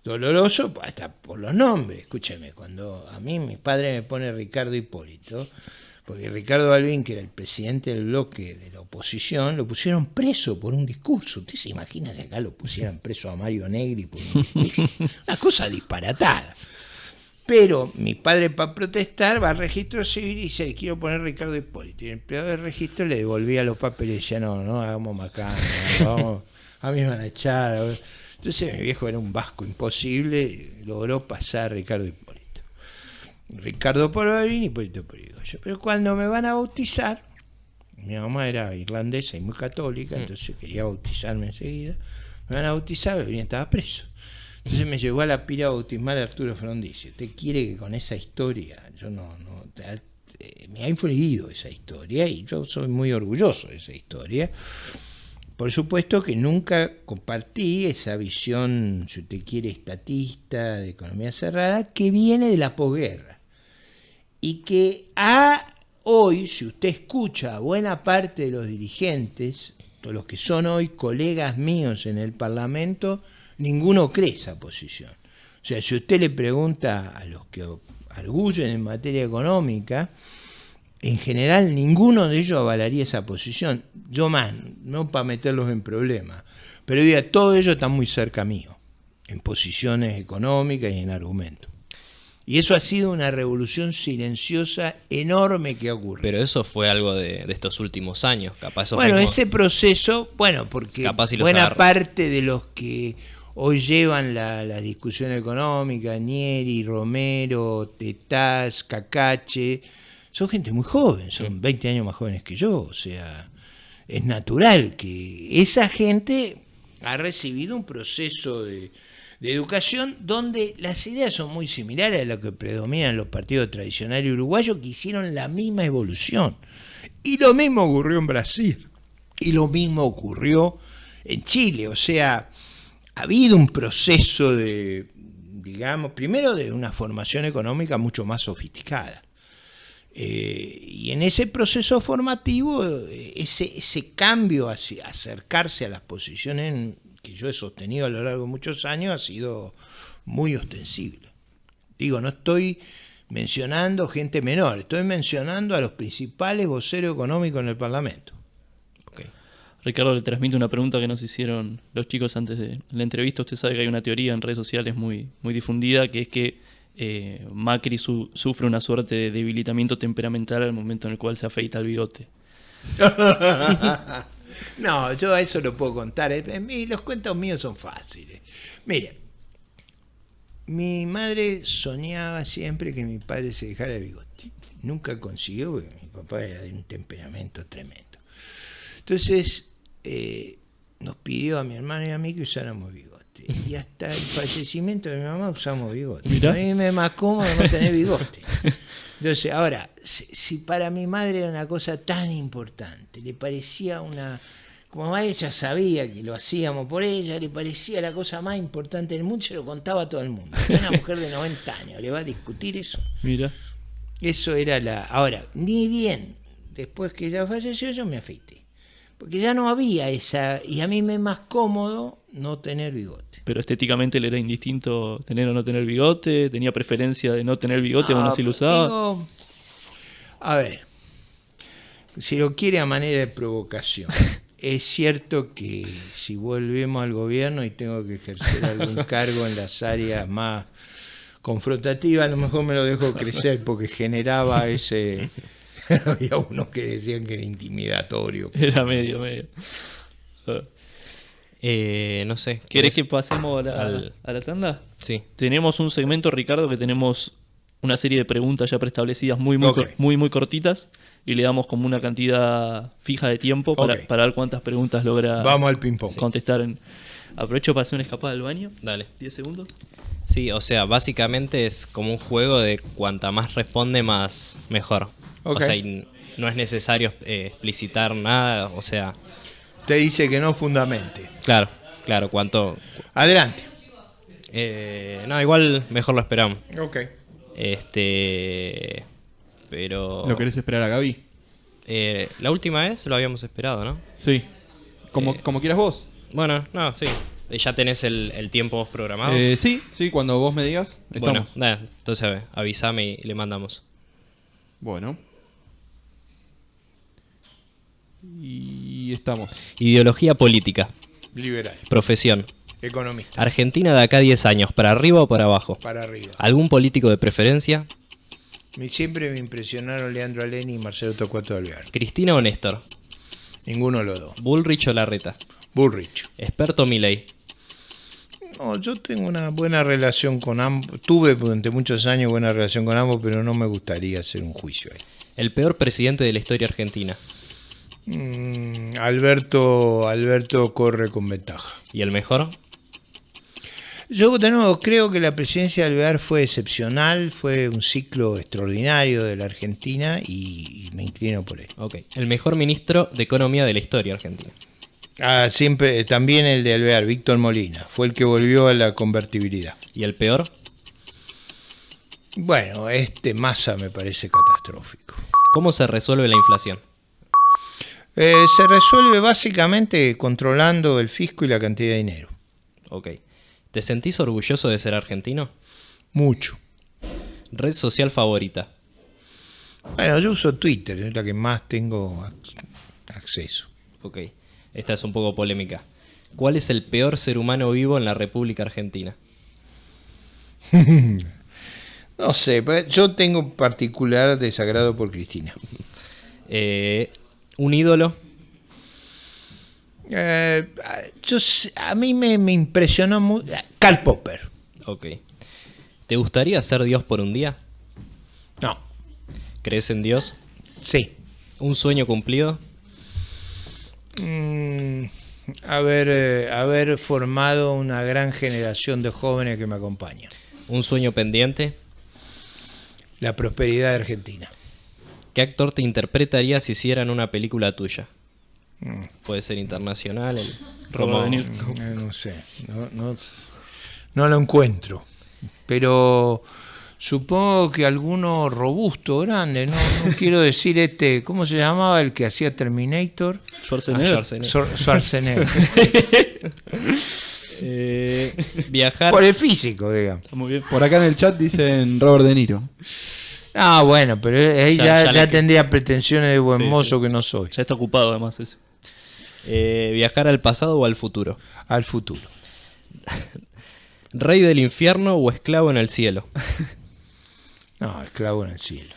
doloroso hasta por los nombres. Escúcheme, cuando a mí mi padre me pone Ricardo Hipólito, porque Ricardo Balbín, que era el presidente del bloque de la oposición, lo pusieron preso por un discurso. ¿Usted se imagina si acá lo pusieran preso a Mario Negri por un discurso? Una cosa disparatada. Pero mi padre, para protestar, va al registro civil y dice, le quiero poner Ricardo Hipólito. Y el empleado del registro le devolvía los papeles y decía, no hagamos macana, vamos, a mí me van a echar. Entonces mi viejo era un vasco imposible y logró pasar a Ricardo Hipólito. Ricardo por Balbín y Hipólito por Yrigoyen. Pero cuando me van a bautizar, mi mamá era irlandesa y muy católica, entonces quería bautizarme enseguida. Me van a bautizar, Balbín estaba preso. Entonces me llevó a la pira bautismal de Arturo Frondizi. ¿Usted quiere que con esa historia? Me ha influido esa historia y yo soy muy orgulloso de esa historia. Por supuesto que nunca compartí esa visión, si usted quiere, estatista, de economía cerrada, que viene de la posguerra. Y que hoy, si usted escucha a buena parte de los dirigentes, todos los que son hoy colegas míos en el Parlamento, ninguno cree esa posición. O sea, si usted le pregunta a los que arguyen en materia económica, en general ninguno de ellos avalaría esa posición. Yo más, no para meterlos en problemas, pero diga, todos ellos están muy cerca mío, en posiciones económicas y en argumentos. Y eso ha sido una revolución silenciosa enorme que ocurre. Pero eso fue algo de estos últimos años, capaz. Bueno, ese proceso, porque si buena parte de los que hoy llevan la discusión económica, Nieri, Romero, Tetaz, Cacache, son gente muy joven, son 20 años más jóvenes que yo, o sea, es natural que esa gente ha recibido un proceso de educación donde las ideas son muy similares a lo que predominan los partidos tradicionales uruguayos, que hicieron la misma evolución. Y lo mismo ocurrió en Brasil, y lo mismo ocurrió en Chile, o sea, ha habido un proceso de, digamos, primero de una formación económica mucho más sofisticada. Y en ese proceso formativo, ese cambio hacia acercarse a las posiciones que yo he sostenido a lo largo de muchos años ha sido muy ostensible. Digo, no estoy mencionando gente menor, estoy mencionando a los principales voceros económicos en el Parlamento. Okay. Ricardo, le transmito una pregunta que nos hicieron los chicos antes de la entrevista. Usted sabe que hay una teoría en redes sociales muy difundida, que es que Macri sufre una suerte de debilitamiento temperamental al momento en el cual se afeita el bigote. No, yo a eso lo puedo contar. Los cuentos míos son fáciles. Mire, mi madre soñaba siempre que mi padre se dejara el bigote. Nunca consiguió, porque mi papá era de un temperamento tremendo. Entonces, nos pidió a mi hermano y a mí que usáramos bigote. Y hasta el fallecimiento de mi mamá usamos bigote. ¿Mirá? A mí me es más cómodo no tener bigote. Entonces, ahora, si para mi madre era una cosa tan importante, le parecía como ella sabía que lo hacíamos por ella, le parecía la cosa más importante del mundo, se lo contaba a todo el mundo. Una mujer de 90 años, ¿le va a discutir eso? Mira. Eso era Ahora, ni bien, después que ella falleció, yo me afeité. Porque ya no había esa, y a mí me es más cómodo no tener bigote. Pero estéticamente le era indistinto tener o no tener bigote, tenía preferencia de no tener bigote, aún así lo usaba. A ver, si lo quiere a manera de provocación, es cierto que si volvemos al gobierno y tengo que ejercer algún cargo en las áreas más confrontativa, a lo mejor me lo dejó crecer porque generaba ese... Había unos que decían que era intimidatorio. Era medio. No sé. ¿Querés que pasemos al- a la tanda? Sí. Tenemos un segmento, Ricardo, que tenemos una serie de preguntas ya preestablecidas muy Ok. muy cortitas y le damos como una cantidad fija de tiempo para, Ok. para ver cuántas preguntas logra Vamos al ping-pong. contestar. Aprovecho para hacer una escapada al baño. Dale. 10 segundos. Sí, o sea, básicamente es como un juego de cuanta más responde, más mejor. Ok. O sea, y no es necesario explicitar nada, o sea, Te dice que no fundamente. claro, cuanto... Adelante. No, igual mejor lo esperamos. Ok. Pero... ¿Lo querés esperar a Gaby? La última vez lo habíamos esperado, ¿no? Sí. Como quieras vos. Bueno, no, sí. ¿Ya tenés el tiempo vos programado? Sí, cuando vos me digas, Bueno, estamos. nada, entonces avísame y le mandamos. Bueno. Y estamos. Ideología política. Liberal. Profesión. Economista. Argentina de acá a 10 años, ¿para arriba o para abajo? Para arriba. ¿Algún político de preferencia? Siempre me impresionaron Leandro Aleni y Marcelo Torcuato Alvear. ¿Cristina o Néstor? Ninguno de los dos. ¿Bullrich o Larreta? Bullrich. ¿Experto Milei? No, yo tengo una buena relación con ambos. Tuve durante muchos años buena relación con ambos, pero no me gustaría hacer un juicio ahí. ¿El peor presidente de la historia argentina? Alberto corre con ventaja. ¿Y el mejor? Yo de nuevo creo que la presidencia de Alvear fue excepcional, fue un ciclo extraordinario de la Argentina y me inclino por él. Ok. ¿El mejor ministro de Economía de la historia argentina? Siempre, también el de Alvear, Víctor Molina, fue el que volvió a la convertibilidad. ¿Y el peor? Bueno, Massa me parece catastrófico. ¿Cómo se resuelve la inflación? Se resuelve básicamente controlando el fisco y la cantidad de dinero. Ok. ¿Te sentís orgulloso de ser argentino? Mucho. ¿Red social favorita? Bueno, yo uso Twitter, es la que más tengo acceso. Ok. Esta es un poco polémica. ¿Cuál es el peor ser humano vivo en la República Argentina? No sé, pues, yo tengo particular desagrado por Cristina. ¿Un ídolo? A mí me impresionó mucho Karl Popper. Ok. ¿Te gustaría ser Dios por un día? No, ¿Crees en Dios? sí. ¿Un sueño cumplido? Haber formado una gran generación de jóvenes que me acompañan. ¿Un sueño pendiente? La prosperidad de Argentina. ¿Qué actor te interpretaría si hicieran una película tuya? Puede ser internacional. Robert De Niro. No sé, no lo encuentro. Pero supongo que alguno robusto, grande, no quiero decir ¿cómo se llamaba el que hacía Terminator? Schwarzenegger. Schwarzenegger. Viajar. Por el físico, digamos. Está muy bien. Por acá en el chat dicen Robert De Niro. Ah, bueno, pero ahí Ya ya le- tendría pretensiones de buen Sí, mozo que no soy. Ya está ocupado además ese. Viajar al pasado o al futuro. Al futuro. ¿Rey del infierno o esclavo en el cielo? No, esclavo en el cielo.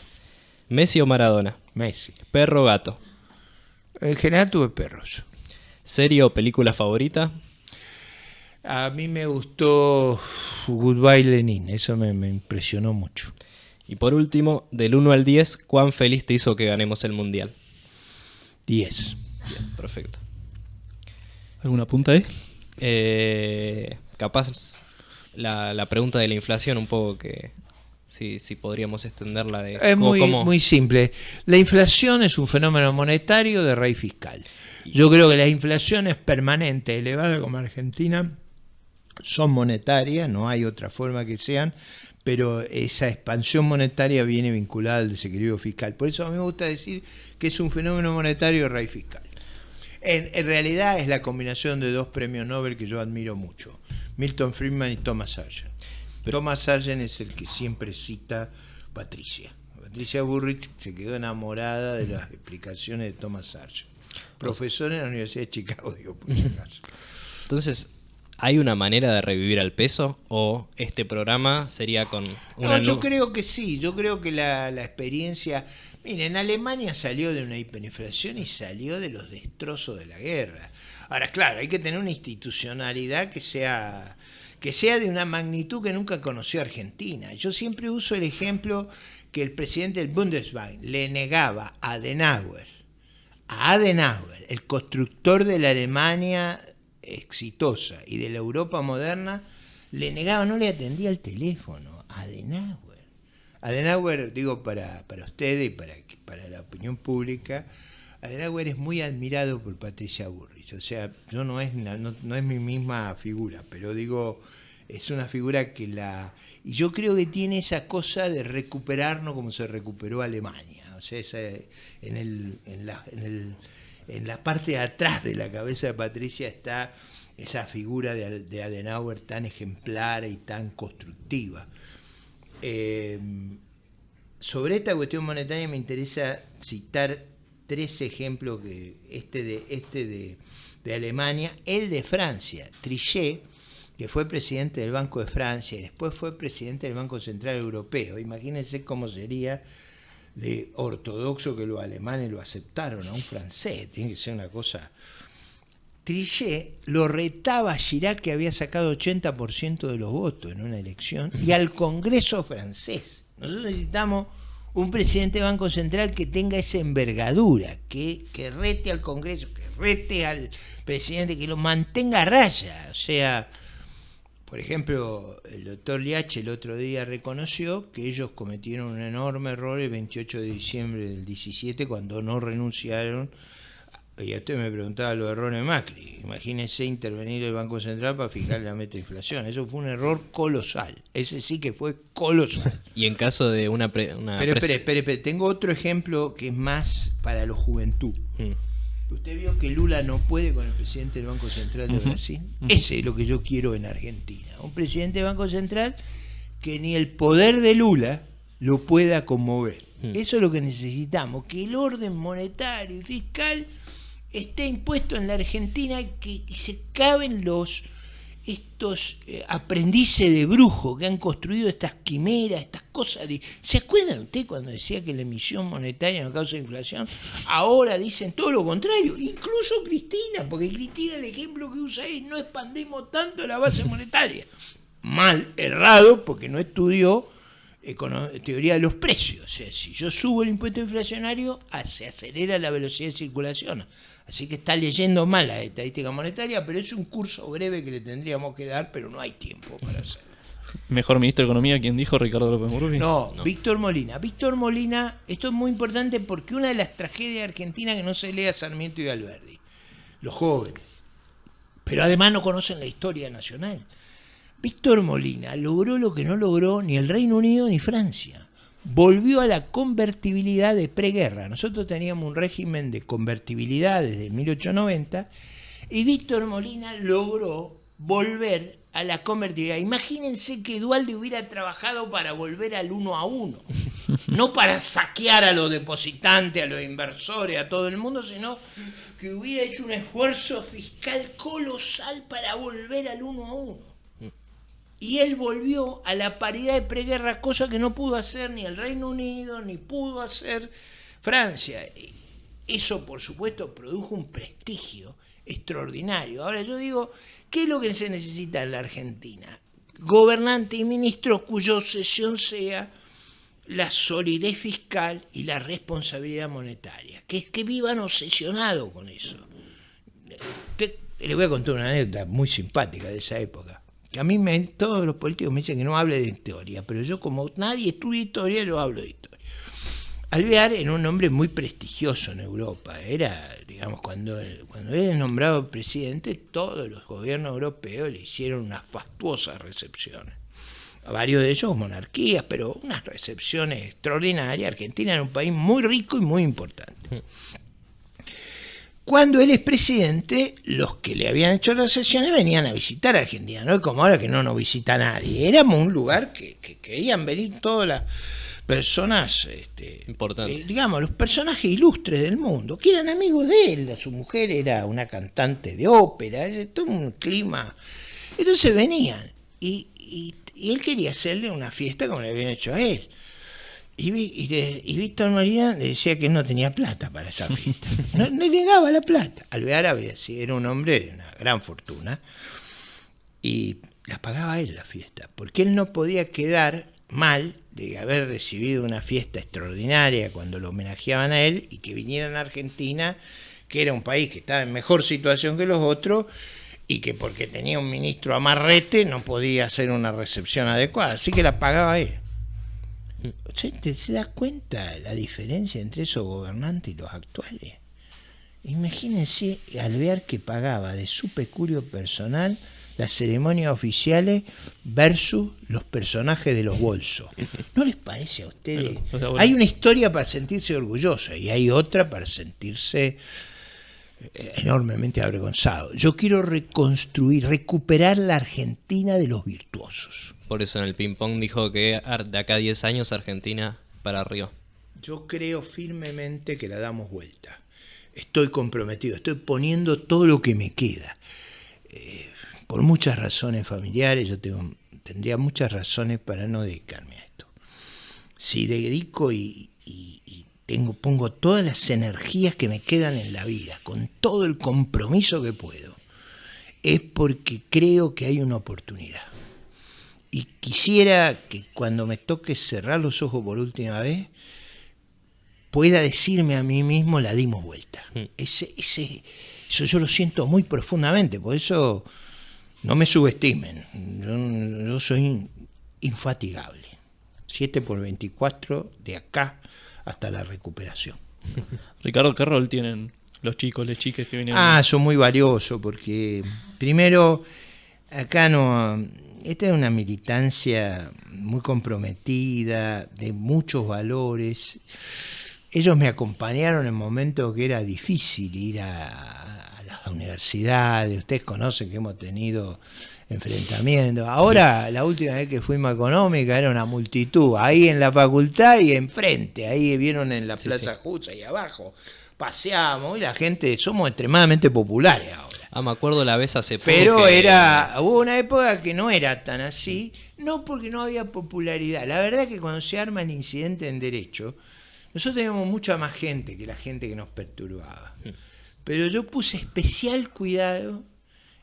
¿Messi o Maradona? Messi. ¿Perro o gato? En general tuve perros. ¿Serie o película favorita? A mí me gustó Goodbye Lenin, eso me impresionó mucho. Y por último, del 1 al 10, ¿cuán feliz te hizo que ganemos el mundial? 10. Bien, perfecto. ¿Alguna punta ahí? Capaz la pregunta de la inflación un poco que si podríamos extenderla de Es muy, cómo- muy simple. La inflación es un fenómeno monetario de raíz fiscal. Yo creo que las inflaciones permanentes, elevadas como Argentina, son monetarias, no hay otra forma que sean, pero esa expansión monetaria viene vinculada al desequilibrio fiscal. Por eso a mí me gusta decir que es un fenómeno monetario de raíz fiscal. En realidad es la combinación de dos premios Nobel que yo admiro mucho, Milton Friedman y Thomas Sargent. Thomas Sargent es el que siempre cita Patricia. Patricia Bullrich se quedó enamorada de las explicaciones de Thomas Sargent. Profesor en la Universidad de Chicago, digo, por si acaso. Entonces, ¿Hay una manera de revivir al peso? ¿O este programa sería con una No, yo creo que sí, yo creo que la experiencia... Miren, Alemania salió de una hiperinflación y salió de los destrozos de la guerra. Ahora, claro, hay que tener una institucionalidad que sea de una magnitud que nunca conoció Argentina. Yo siempre uso el ejemplo que el presidente del Bundesbank le negaba a Adenauer, el constructor de la Alemania exitosa y de la Europa moderna, le negaba, no le atendía el teléfono a Adenauer. Adenauer, digo para ustedes y para la opinión pública, Adenauer es muy admirado por Patricia Bullrich. O sea, yo no es mi misma figura, pero digo, es una figura que y yo creo que tiene esa cosa de recuperarnos como se recuperó Alemania. O sea, en la parte de atrás de la cabeza de Patricia está esa figura de Adenauer tan ejemplar y tan constructiva. Sobre esta cuestión monetaria me interesa citar 3 ejemplos, que de Alemania, el de Francia, Trichet, que fue presidente del Banco de Francia y después fue presidente del Banco Central Europeo. Imagínense cómo sería de ortodoxo que los alemanes lo aceptaron a un francés, tiene que ser una cosa... Trichet lo retaba a Chirac, que había sacado 80% de los votos en una elección, y al Congreso francés. Nosotros necesitamos un presidente de Banco Central que tenga esa envergadura, que rete al Congreso, que rete al presidente, que lo mantenga a raya. O sea, por ejemplo, el doctor Liach el otro día reconoció que ellos cometieron un enorme error el 28 de diciembre del 17 cuando no renunciaron. Y usted me preguntaba los errores de Macri. Imagínense intervenir el Banco Central para fijar la meta de inflación. Eso fue un error colosal. Ese sí que fue colosal. Y en caso de una... Pero espere. Tengo otro ejemplo que es más para la juventud. Usted vio que Lula no puede con el presidente del Banco Central de Brasil. Ese es lo que yo quiero en Argentina. Un presidente del Banco Central que ni el poder de Lula lo pueda conmover. Eso es lo que necesitamos. Que el orden monetario y fiscal esté impuesto en la Argentina y se caben estos aprendices de brujo que han construido estas quimeras, estas cosas. ¿Se acuerdan usted cuando decía que la emisión monetaria no causa inflación? Ahora dicen todo lo contrario, incluso Cristina, porque Cristina el ejemplo que usa es: no expandimos tanto la base monetaria. Mal, errado, porque no estudió teoría de los precios. O sea, si yo subo el impuesto inflacionario, se acelera la velocidad de circulación. Así que está leyendo mal la estadística monetaria, pero es un curso breve que le tendríamos que dar, pero no hay tiempo para hacerlo. ¿Mejor ministro de Economía quién dijo? ¿Ricardo López Murphy? No, Víctor Molina. Víctor Molina, esto es muy importante porque una de las tragedias argentinas que no se lee a Sarmiento y Alberdi, los jóvenes, pero además no conocen la historia nacional. Víctor Molina logró lo que no logró ni el Reino Unido ni Francia. Volvió a la convertibilidad de preguerra. Nosotros teníamos un régimen de convertibilidad desde 1890 y Víctor Molina logró volver a la convertibilidad. Imagínense que Duhalde hubiera trabajado para volver al 1 a 1, no para saquear a los depositantes, a los inversores, a todo el mundo, sino que hubiera hecho un esfuerzo fiscal colosal para volver al 1 a 1. Y él volvió a la paridad de preguerra, cosa que no pudo hacer ni el Reino Unido, ni pudo hacer Francia. Eso, por supuesto, produjo un prestigio extraordinario. Ahora yo digo, ¿qué es lo que se necesita en la Argentina? Gobernantes y ministros cuya obsesión sea la solidez fiscal y la responsabilidad monetaria. Que vivan obsesionados con eso. Le voy a contar una anécdota muy simpática de esa época. Que a mí todos los políticos me dicen que no hable de historia, pero yo, como nadie estudia historia, yo hablo de historia. Alvear era un hombre muy prestigioso en Europa. Era, digamos, cuando él es nombrado presidente, todos los gobiernos europeos le hicieron unas fastuosas recepciones. A varios de ellos monarquías, pero unas recepciones extraordinarias. Argentina era un país muy rico y muy importante. Cuando él es presidente, los que le habían hecho las sesiones venían a visitar a Argentina, no es como ahora que no nos visita nadie. Éramos un lugar que querían venir todas las personas, importantes, digamos, los personajes ilustres del mundo, que eran amigos de él. Su mujer era una cantante de ópera, todo un clima Entonces venían y él quería hacerle una fiesta como le habían hecho a él. Y Víctor Molina le decía que él no tenía plata para esa fiesta. No le llegaba la plata. Alvear era un hombre de una gran fortuna y la pagaba él la fiesta, porque él no podía quedar mal de haber recibido una fiesta extraordinaria cuando lo homenajeaban a él y que vinieran a Argentina, que era un país que estaba en mejor situación que los otros, y que porque tenía un ministro amarrete no podía hacer una recepción adecuada, así que la pagaba él. ¿Se da cuenta la diferencia entre esos gobernantes y los actuales? Imagínense Alvear, que pagaba de su peculio personal las ceremonias oficiales versus los personajes de los bolsos. ¿No les parece a ustedes? Bueno. Hay una historia para sentirse orgulloso y hay otra para sentirse enormemente avergonzado. Yo quiero recuperar la Argentina de los virtuosos. Por eso en el ping-pong dijo que de acá a 10 años Argentina para arriba. Yo creo firmemente que la damos vuelta. Estoy comprometido, estoy poniendo todo lo que me queda. Por muchas razones familiares, tendría muchas razones para no dedicarme a esto. Si dedico y pongo todas las energías que me quedan en la vida, con todo el compromiso que puedo, es porque creo que hay una oportunidad. Y quisiera que cuando me toque cerrar los ojos por última vez, pueda decirme a mí mismo, la dimos vuelta. Eso yo lo siento muy profundamente, por eso no me subestimen. Yo soy infatigable. 7x24 de acá hasta la recuperación. Ricardo, ¿qué rol tienen los chicos, las chicas que vienen? Son muy valiosos porque, primero, acá esta es una militancia muy comprometida, de muchos valores. Ellos me acompañaron en momentos que era difícil ir a las universidades. Ustedes conocen que hemos tenido enfrentamientos. Ahora, la última vez que fuimos a Económica era una multitud, ahí en la facultad y enfrente, ahí vieron en la Plaza Justa, ahí abajo. Paseamos y la gente, somos extremadamente populares ahora. Me acuerdo la vez hace poco. Pero hubo una época que no era tan así, no porque no había popularidad. La verdad es que cuando se arma el incidente en derecho, nosotros teníamos mucha más gente que la gente que nos perturbaba. Pero yo puse especial cuidado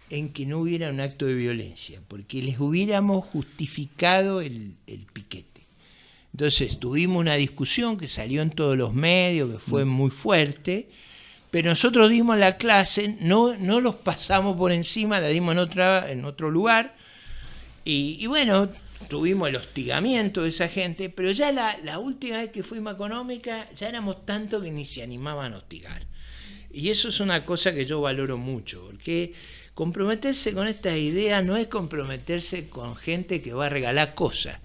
en que no hubiera un acto de violencia, porque les hubiéramos justificado el piquete. Entonces tuvimos una discusión que salió en todos los medios, que fue muy fuerte, pero nosotros dimos la clase, no los pasamos por encima, la dimos en otro lugar, y bueno, tuvimos el hostigamiento de esa gente, pero ya la última vez que fuimos a Económica ya éramos tanto que ni se animaban a hostigar. Y eso es una cosa que yo valoro mucho, porque comprometerse con estas ideas no es comprometerse con gente que va a regalar cosas.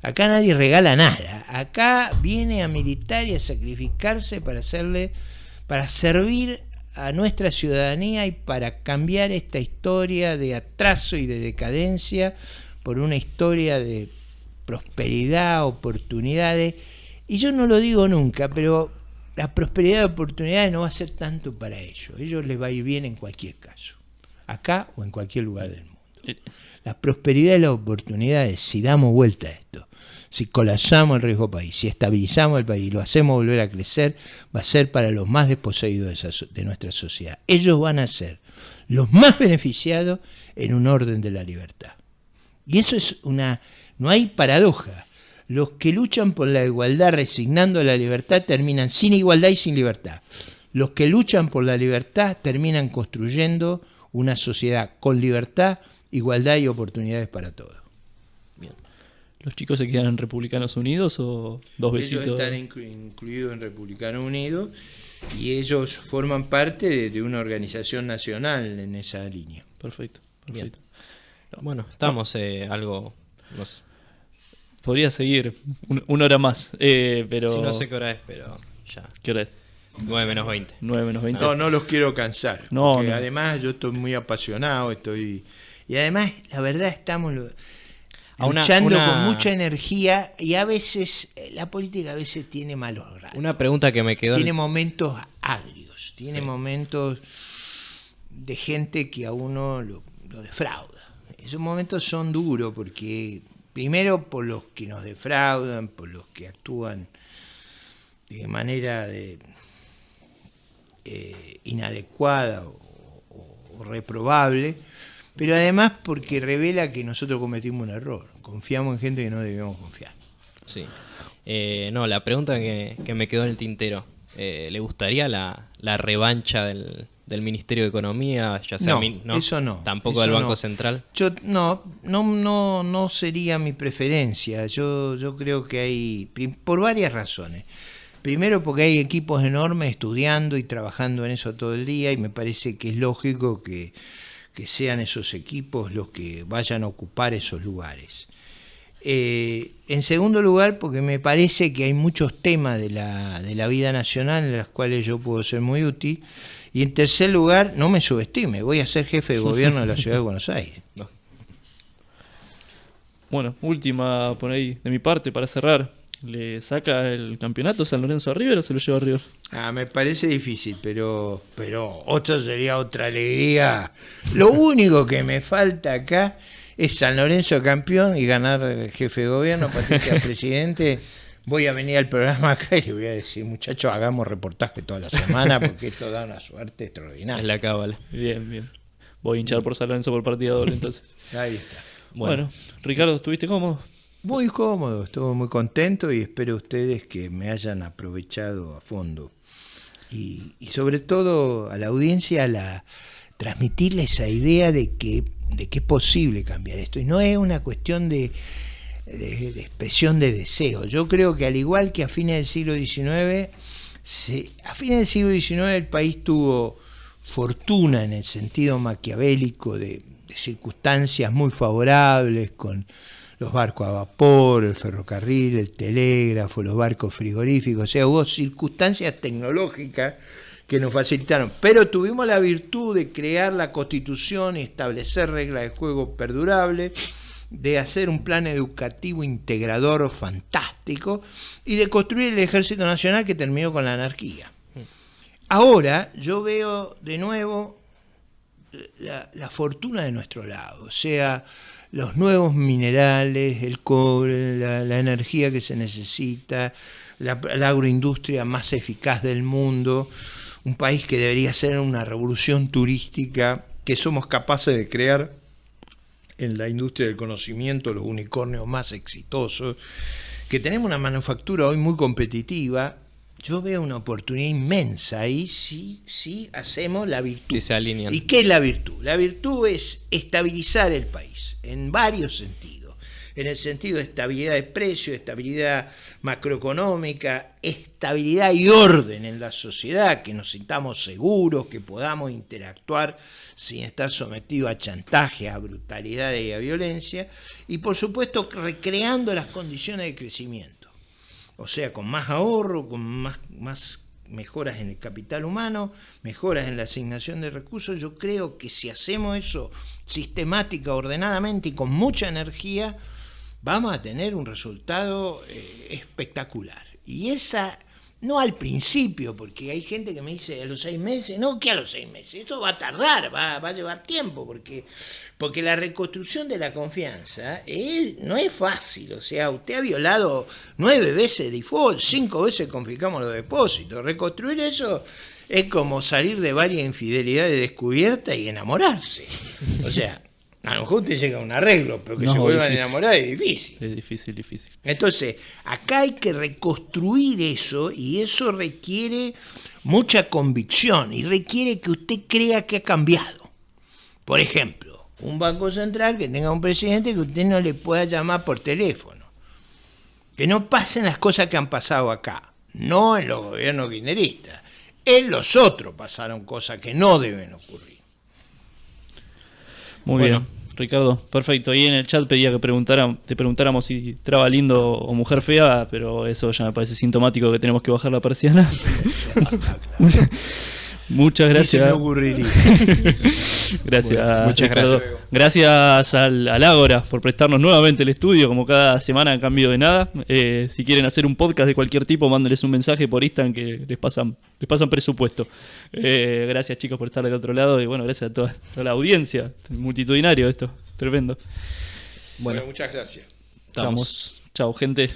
Acá nadie regala nada. Acá viene a militar y a sacrificarse para servir a nuestra ciudadanía y para cambiar esta historia de atraso y de decadencia por una historia de prosperidad, oportunidades. Y yo no lo digo nunca, pero la prosperidad de oportunidades no va a ser tanto para ellos. A ellos les va a ir bien en cualquier caso, acá o en cualquier lugar del mundo. La prosperidad y las oportunidades, si damos vuelta a esto, si colapsamos el riesgo país, si estabilizamos el país, lo hacemos volver a crecer, va a ser para los más desposeídos de nuestra sociedad. Ellos van a ser los más beneficiados en un orden de la libertad. Y eso es no hay paradoja. Los que luchan por la igualdad resignando a la libertad terminan sin igualdad y sin libertad. Los que luchan por la libertad terminan construyendo una sociedad con libertad, igualdad y oportunidades para todos. Bien. ¿Los chicos se quedan en Republicanos Unidos o dos besitos? Ellos están incluidos en Republicanos Unidos y ellos forman parte de una organización nacional en esa línea. Perfecto. Bien. Bueno, estamos algo... Podría seguir una hora más, pero... Sí, no sé qué hora es, pero ya. ¿Qué hora es? 9 menos 20. 9 menos 20. No los quiero cansar. No. Además yo estoy muy apasionado, y además la verdad estamos luchando con mucha energía y a veces la política a veces tiene malos ratos. Una pregunta que me quedó... Tiene momentos agrios, tiene momentos de gente que a uno lo defrauda. esos momentos son duros porque, primero, por los que nos defraudan, por los que actúan de manera inadecuada o reprobable, pero además porque revela que nosotros cometimos un error. Confiamos en gente que no debíamos confiar. Sí. No, la pregunta que me quedó en el tintero. ¿Le gustaría la revancha del Ministerio de Economía? Ya sea No, eso no. ¿Tampoco eso del Banco no. Central? No sería mi preferencia. Yo creo que hay, por varias razones. Primero porque hay equipos enormes estudiando y trabajando en eso todo el día y me parece que es lógico que sean esos equipos los que vayan a ocupar esos lugares. En segundo lugar, porque me parece que hay muchos temas de la vida nacional en los cuales yo puedo ser muy útil. Y en tercer lugar, no me subestime, voy a ser jefe de gobierno de la Ciudad de Buenos Aires. No. Bueno, última por ahí de mi parte para cerrar. ¿Le saca el campeonato San Lorenzo a River o se lo lleva a River? Me parece difícil, pero otra sería otra alegría. Lo único que me falta acá es San Lorenzo campeón y ganar el jefe de gobierno, Patricia presidente. Voy a venir al programa acá y le voy a decir, muchachos, hagamos reportaje toda la semana porque esto da una suerte extraordinaria. Es la cábala. Bien, bien. Voy a hinchar por San Lorenzo por partida doble entonces. Ahí está. Bueno, Ricardo, ¿estuviste cómodo? Muy cómodo, estuve muy contento y espero ustedes que me hayan aprovechado a fondo. Y sobre todo a la audiencia transmitirle esa idea de que es posible cambiar esto. Y no es una cuestión de expresión de deseo. Yo creo que al igual que a fines del siglo XIX, a fines del siglo XIX el país tuvo fortuna en el sentido maquiavélico de circunstancias muy favorables con los barcos a vapor, el ferrocarril, el telégrafo, los barcos frigoríficos, o sea, hubo circunstancias tecnológicas que nos facilitaron, pero tuvimos la virtud de crear la Constitución y establecer reglas de juego perdurables, de hacer un plan educativo integrador fantástico y de construir el Ejército Nacional que terminó con la anarquía. Ahora yo veo de nuevo la fortuna de nuestro lado, o sea, los nuevos minerales, el cobre, la energía que se necesita, la agroindustria más eficaz del mundo, un país que debería ser una revolución turística, que somos capaces de crear en la industria del conocimiento los unicornios más exitosos, que tenemos una manufactura hoy muy competitiva. Yo veo una oportunidad inmensa ahí si hacemos la virtud. Si se alinean. ¿Y qué es la virtud? La virtud es estabilizar el país en varios sentidos. En el sentido de estabilidad de precios, estabilidad macroeconómica, estabilidad y orden en la sociedad, que nos sintamos seguros, que podamos interactuar sin estar sometidos a chantaje, a brutalidades y a violencia. Y por supuesto recreando las condiciones de crecimiento. O sea, con más ahorro, con más mejoras en el capital humano, mejoras en la asignación de recursos. Yo creo que si hacemos eso sistemática, ordenadamente y con mucha energía, vamos a tener un resultado espectacular. Y esa, no al principio, porque hay gente que me dice a los 6 meses, no, que a los 6 meses, esto va a tardar, va a llevar tiempo, porque la reconstrucción de la confianza no es fácil. O sea, usted ha violado 9 veces default, 5 veces confiscamos los depósitos. Reconstruir eso es como salir de varias infidelidades descubiertas y enamorarse. O sea, a lo mejor usted llega a un arreglo, pero que No, se vuelvan a difícil. enamorar es difícil. Es difícil, difícil. Entonces, acá hay que reconstruir eso y eso requiere mucha convicción y requiere que usted crea que ha cambiado. Por ejemplo, un banco central que tenga un presidente que usted no le pueda llamar por teléfono. Que no pasen las cosas que han pasado acá, no en los gobiernos kirchneristas. En los otros pasaron cosas que no deben ocurrir. Muy Bueno. bien, Ricardo, perfecto. Ahí en el chat pedía que te preguntáramos si traba lindo o mujer fea, pero eso ya me parece sintomático que tenemos que bajar la persiana. Muchas Ni se me gracias. ocurriría. Gracias, Bueno, muchas Ricardo. gracias. Gracias al Ágora por prestarnos nuevamente el estudio, como cada semana a cambio de nada. Si quieren hacer un podcast de cualquier tipo, mándenles un mensaje por Instagram que les pasan presupuesto. Gracias, chicos, por estar del otro lado y bueno, gracias a toda la audiencia. Multitudinario esto. Tremendo. Bueno, Bueno, muchas gracias. estamos. Chao, gente.